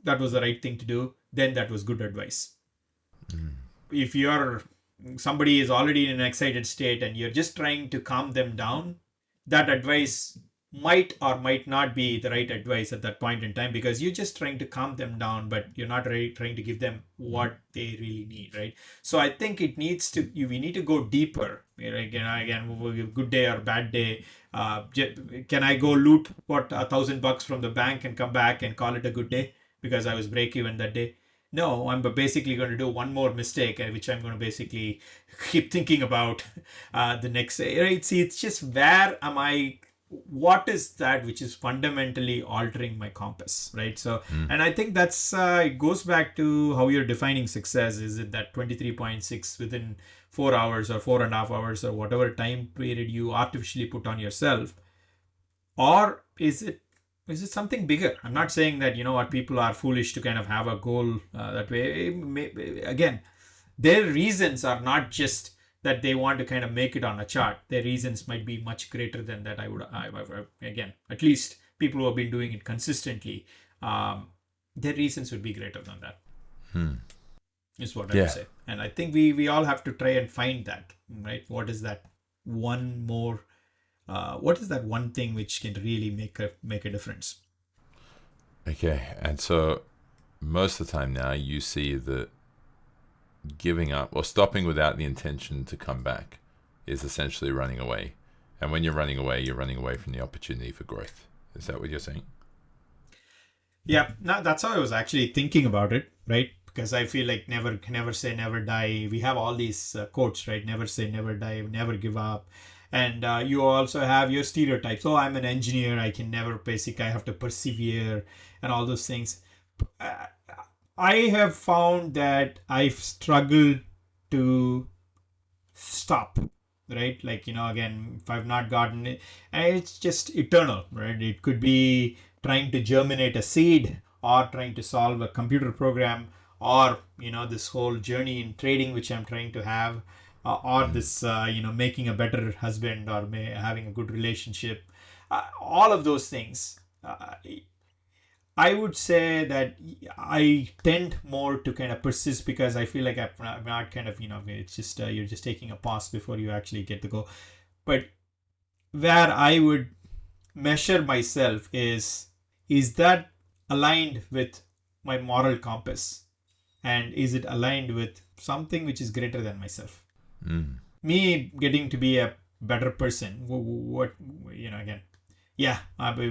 that was the right thing to do, then that was good advice. If somebody is already in an excited state and you're just trying to calm them down, that advice might or might not be the right advice at that point in time, because you're just trying to calm them down, but you're not really trying to give them what they really need, right? So I think we need to go deeper. Again, good day or bad day, can I go loot $1,000 from the bank and come back and call it a good day because I was break even that day? No, I'm basically going to do one more mistake, which I'm going to basically keep thinking about the next day, right? See, it's just what is that which is fundamentally altering my compass, right? So, and I think that's, it goes back to how you're defining success. Is it that 23.6 within 4 hours or 4.5 hours or whatever time period you artificially put on yourself? Or is it something bigger? I'm not saying that, people are foolish to kind of have a goal that way. Again, their reasons are not just that they want to kind of make it on a chart. Their reasons might be much greater than that. Again, at least people who have been doing it consistently, their reasons would be greater than that, Hmm. is what I would Yeah. say. And I think we all have to try and find that, right? What is that one more? What is that one thing which can really make a difference? Okay. And so most of the time now you see that giving up or stopping without the intention to come back is essentially running away. And when you're running away from the opportunity for growth. Is that what you're saying? Yeah, no, that's how I was actually thinking about it, right? Because I feel like never say never die. We have all these quotes, right? Never say never die, never give up. And you also have your stereotypes. Oh, I'm an engineer. I can never basic. I have to persevere, and all those things. Uh, I have found that I've struggled to stop, right? Like, again, if I've not gotten it, and it's just eternal, right? It could be trying to germinate a seed, or trying to solve a computer program, or this whole journey in trading which I'm trying to have, or Mm. this making a better husband, or having a good relationship, all of those things. I would say that I tend more to kind of persist, because I feel like I'm not kind of, it's just you're just taking a pause before you actually get to go. But where I would measure myself is that aligned with my moral compass, and is it aligned with something which is greater than myself? Mm. Me getting to be a better person, what, again, yeah,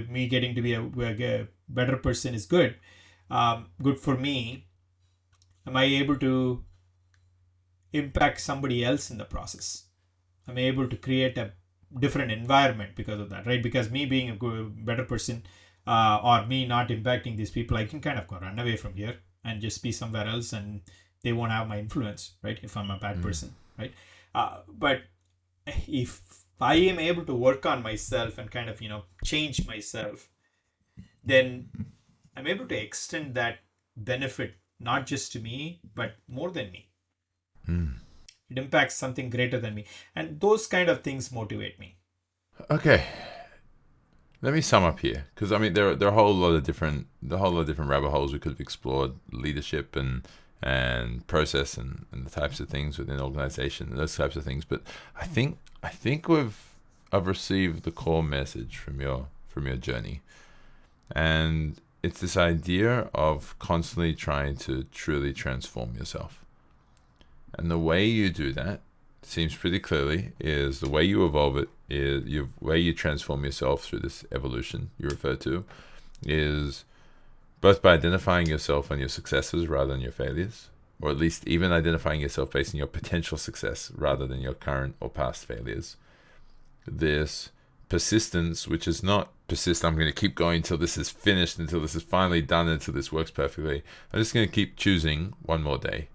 me getting to be a better person is good, good for me. Am I able to impact somebody else in the process? Am I able to create a different environment because of that, right? Because me being a good, better person, or me not impacting these people, I can kind of go run away from here and just be somewhere else, and they won't have my influence, right? If I'm a bad Mm. person, right? But if I am able to work on myself and kind of, change myself, then I'm able to extend that benefit not just to me, but more than me. Mm. It impacts something greater than me. And those kind of things motivate me. Okay. Let me sum up here, because I mean there are a whole lot of different rabbit holes we could have explored: leadership and process and the types of things within organization and those types of things. But I think I've received the core message from your journey, and it's this idea of constantly trying to truly transform yourself. And the way you do that seems pretty clearly is the way you evolve it is the way you transform yourself through this evolution you refer to is both by identifying yourself and your successes rather than your failures, or at least even identifying yourself based on your potential success rather than your current or past failures. This persistence, which is not persist, I'm going to keep going until this is finished, until this is finally done, until this works perfectly. I'm just going to keep choosing one more day.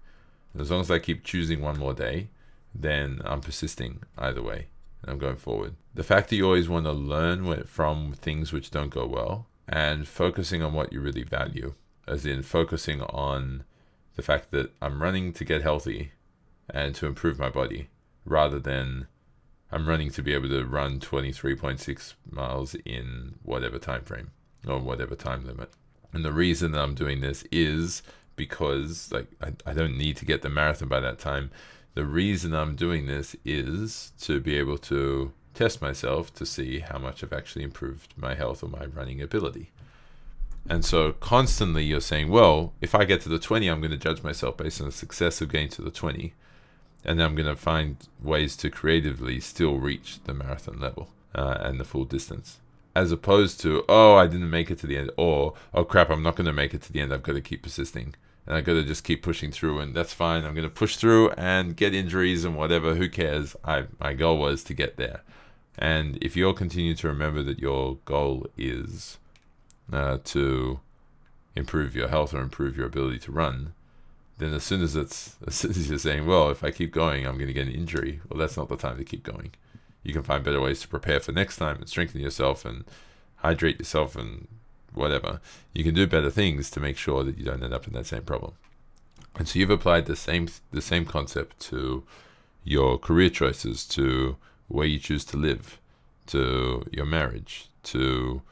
As long as I keep choosing one more day, then I'm persisting either way and I'm going forward. The fact that you always want to learn from things which don't go well and focusing on what you really value, as in focusing on the fact that I'm running to get healthy and to improve my body rather than I'm running to be able to run 23.6 miles in whatever time frame or whatever time limit. And the reason that I'm doing this is because I don't need to get the marathon by that time. The reason I'm doing this is to be able to test myself to see how much I've actually improved my health or my running ability. And so constantly you're saying, well, if I get to the 20, I'm going to judge myself based on the success of getting to the 20. And then I'm going to find ways to creatively still reach the marathon level and the full distance. As opposed to, oh, I didn't make it to the end, or, oh crap, I'm not going to make it to the end, I've got to keep persisting. And I've got to just keep pushing through, and that's fine. I'm going to push through and get injuries and whatever, who cares? My goal was to get there. And if you'll continue to remember that your goal is to improve your health or improve your ability to run, then as soon as you're saying, well, if I keep going, I'm going to get an injury, well, that's not the time to keep going. You can find better ways to prepare for next time and strengthen yourself and hydrate yourself and whatever. You can do better things to make sure that you don't end up in that same problem. And so you've applied the same concept to your career choices, to where you choose to live, to your marriage, to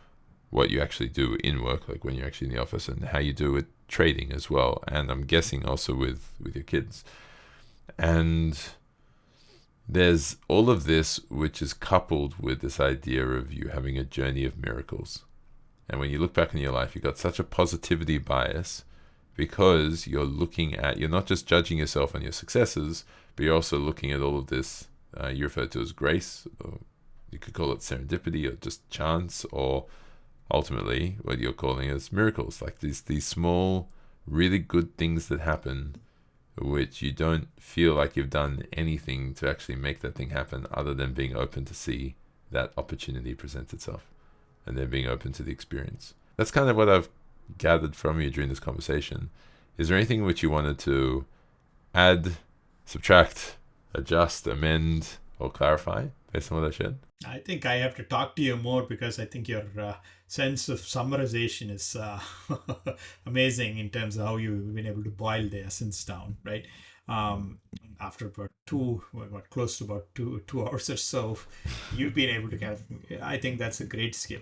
what you actually do in work, like when you're actually in the office, and how you do with trading as well, and I'm guessing also with your kids. And there's all of this which is coupled with this idea of you having a journey of miracles. And when you look back in your life, you've got such a positivity bias because you're not just judging yourself on your successes, but you're also looking at all of this, you refer to as grace, or you could call it serendipity or just chance, or ultimately what you're calling as miracles, like these small, really good things that happen, which you don't feel like you've done anything to actually make that thing happen other than being open to see that opportunity present itself and then being open to the experience. That's kind of what I've gathered from you during this conversation. Is there anything which you wanted to add, subtract, adjust, amend, or clarify based on what I shared? I think I have to talk to you more because I think your sense of summarization is amazing in terms of how you've been able to boil the essence down, right? After about close to about two hours or so, you've been able to kind of. I think that's a great skill.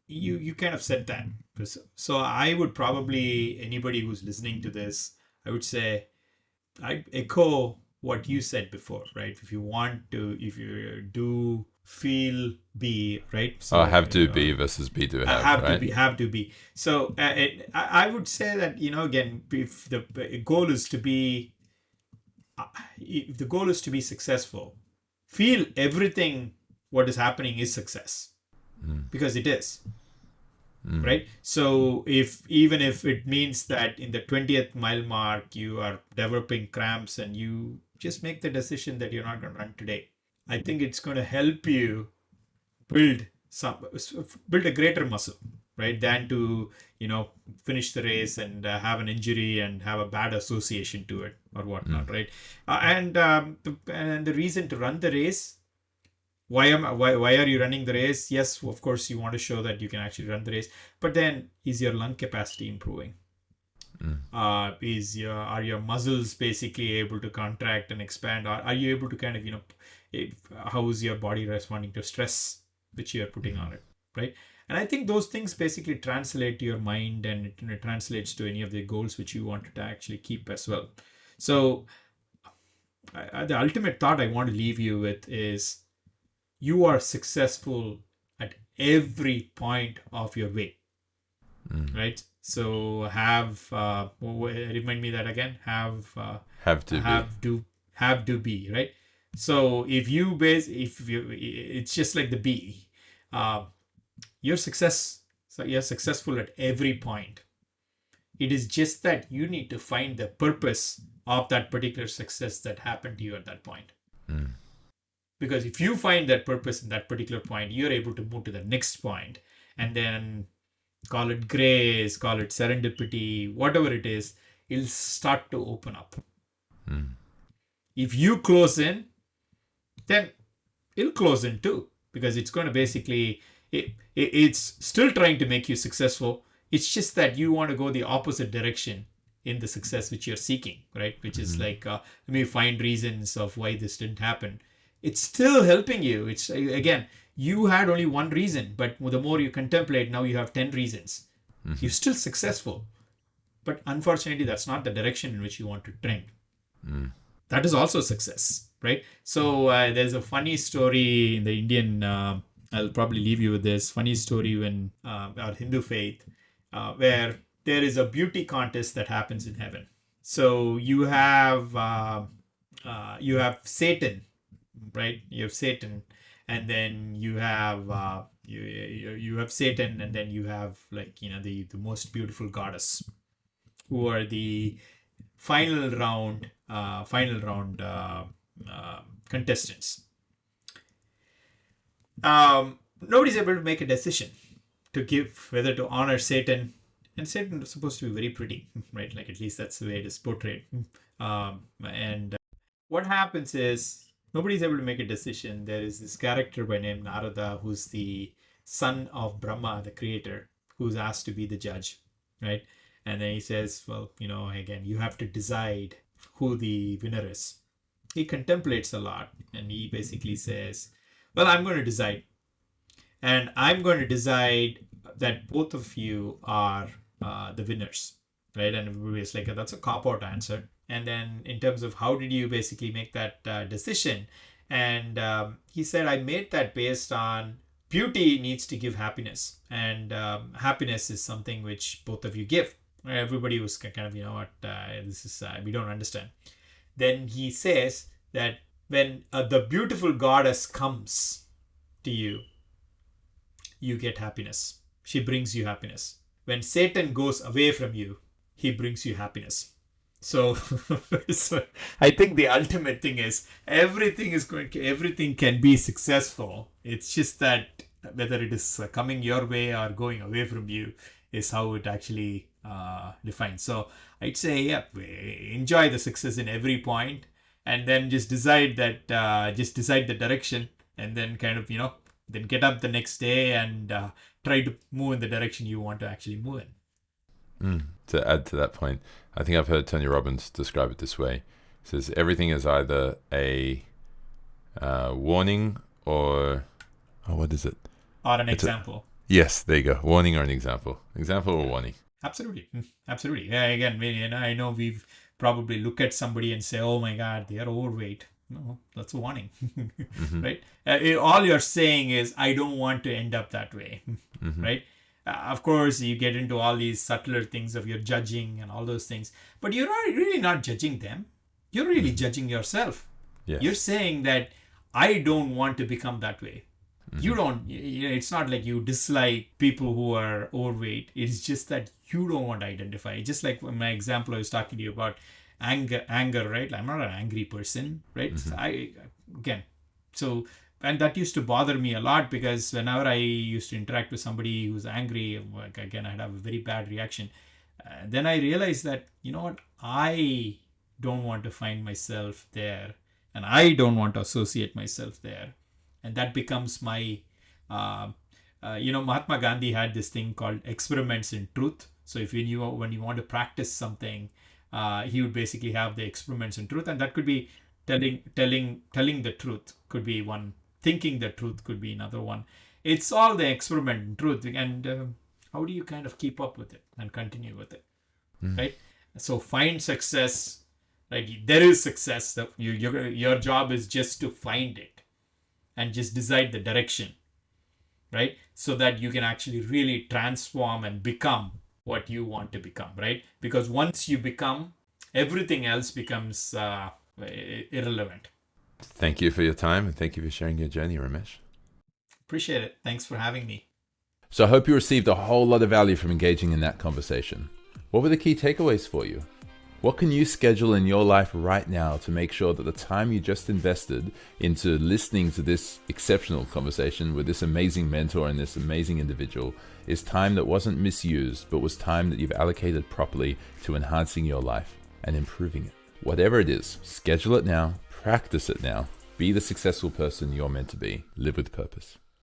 You kind of said that. So I would probably, anybody who's listening to this, I would say I echo what you said before, right? If you do feel be, right? So have to be versus be to have, right? have to be. So I would say that, again, if the goal is to be, if the goal is to be successful, feel everything what is happening is success, because it is. Right. So even if it means that in the 20th mile mark you are developing cramps and you just make the decision that you're not going to run today, I think it's going to help you build a greater muscle, right, than to finish the race and have an injury and have a bad association to it or whatnot, right? And the reason to run the race, why are you running the race? Yes, of course you want to show that you can actually run the race, but then is your lung capacity improving? Are your muscles basically able to contract and expand? Are you able to kind of how is your body responding to stress which you are putting on it, right? And I think those things basically translate to your mind, and it translates to any of the goals which you wanted to actually keep as well. So the ultimate thought I want to leave you with is, you are successful at every point of your way, right? So remind me that again. Have to be, right? So if you it's just like the bee. You're successful at every point. It is just that you need to find the purpose of that particular success that happened to you at that point. Because if you find that purpose in that particular point, you're able to move to the next point, and then call it grace, call it serendipity, whatever it is, it'll start to open up. If you close in, then it'll close in too, because it's going to basically, it's still trying to make you successful. It's just that you want to go the opposite direction in the success which you're seeking, right? Which is like, let me find reasons of why this didn't happen. It's still helping you. It's, again, you had only one reason, but the more you contemplate, now you have 10 reasons. You're still successful, but unfortunately that's not the direction in which you want to trend. That is also success, right? So there's a funny story in the Indian, I'll probably leave you with this funny story when our Hindu faith, where there is a beauty contest that happens in heaven. So you have Satan, right? You have Satan, and then you have you have Satan, and then you have, like, the most beautiful goddess, who are the final round contestants. Nobody's able to make a decision to give whether to honor Satan, and Satan is supposed to be very pretty, right? Like, at least that's the way it is portrayed. And what happens is, nobody's able to make a decision. There is this character by name Narada, who's the son of Brahma, the creator, who's asked to be the judge, right? And then he says, well, again, you have to decide who the winner is. He contemplates a lot, and he basically says, well, I'm going to decide. And I'm going to decide that both of you are the winners, right? And everybody's like, that's a cop out answer. And then in terms of how did you basically make that decision? And he said, I made that based on beauty needs to give happiness, and happiness is something which both of you give. Everybody was kind of, what, this is, we don't understand. Then he says that when the beautiful goddess comes to you, you get happiness. She brings you happiness. When Satan goes away from you, he brings you happiness. So, so I think the ultimate thing is everything can be successful. It's just that whether it is coming your way or going away from you is how it actually defines. So I'd say, yeah, enjoy the success in every point, and then just decide the direction, and then kind of then get up the next day and try to move in the direction you want to actually move in. To add to that point, I think I've heard Tony Robbins describe it this way. He says everything is either a warning or what is it? Or an example. Yes, there you go. Warning or an example. Example or warning. Absolutely. Absolutely. Yeah, again, I know we've probably look at somebody and say, oh my God, they are overweight. No, that's a warning, right? All you're saying is, I don't want to end up that way, right? Of course, you get into all these subtler things of your judging and all those things, but you're really not judging them. You're really judging yourself. Yes. You're saying that I don't want to become that way. You don't, it's not like you dislike people who are overweight. It's just that you don't want to identify. Just like my example I was talking to you about anger, right? I'm not an angry person, right? And that used to bother me a lot, because whenever I used to interact with somebody who's angry, like, again, I'd have a very bad reaction. Then I realized that, you know what? I don't want to find myself there, and I don't want to associate myself there. And that becomes my, Mahatma Gandhi had this thing called experiments in truth. So when you want to practice something, he would basically have the experiments in truth, and that could be telling the truth could be one, thinking the truth could be another one. It's all the experiment in truth, and how do you kind of keep up with it and continue with it, right? So find success, right? There is success. Your job is just to find it and just decide the direction, right? So that you can actually really transform and become what you want to become, right? Because once you become, everything else becomes irrelevant. Thank you for your time, and thank you for sharing your journey, Ramesh. Appreciate it. Thanks for having me. So I hope you received a whole lot of value from engaging in that conversation. What were the key takeaways for you? What can you schedule in your life right now to make sure that the time you just invested into listening to this exceptional conversation with this amazing mentor and this amazing individual is time that wasn't misused, but was time that you've allocated properly to enhancing your life and improving it? Whatever it is, schedule it now, practice it now, be the successful person you're meant to be, live with purpose.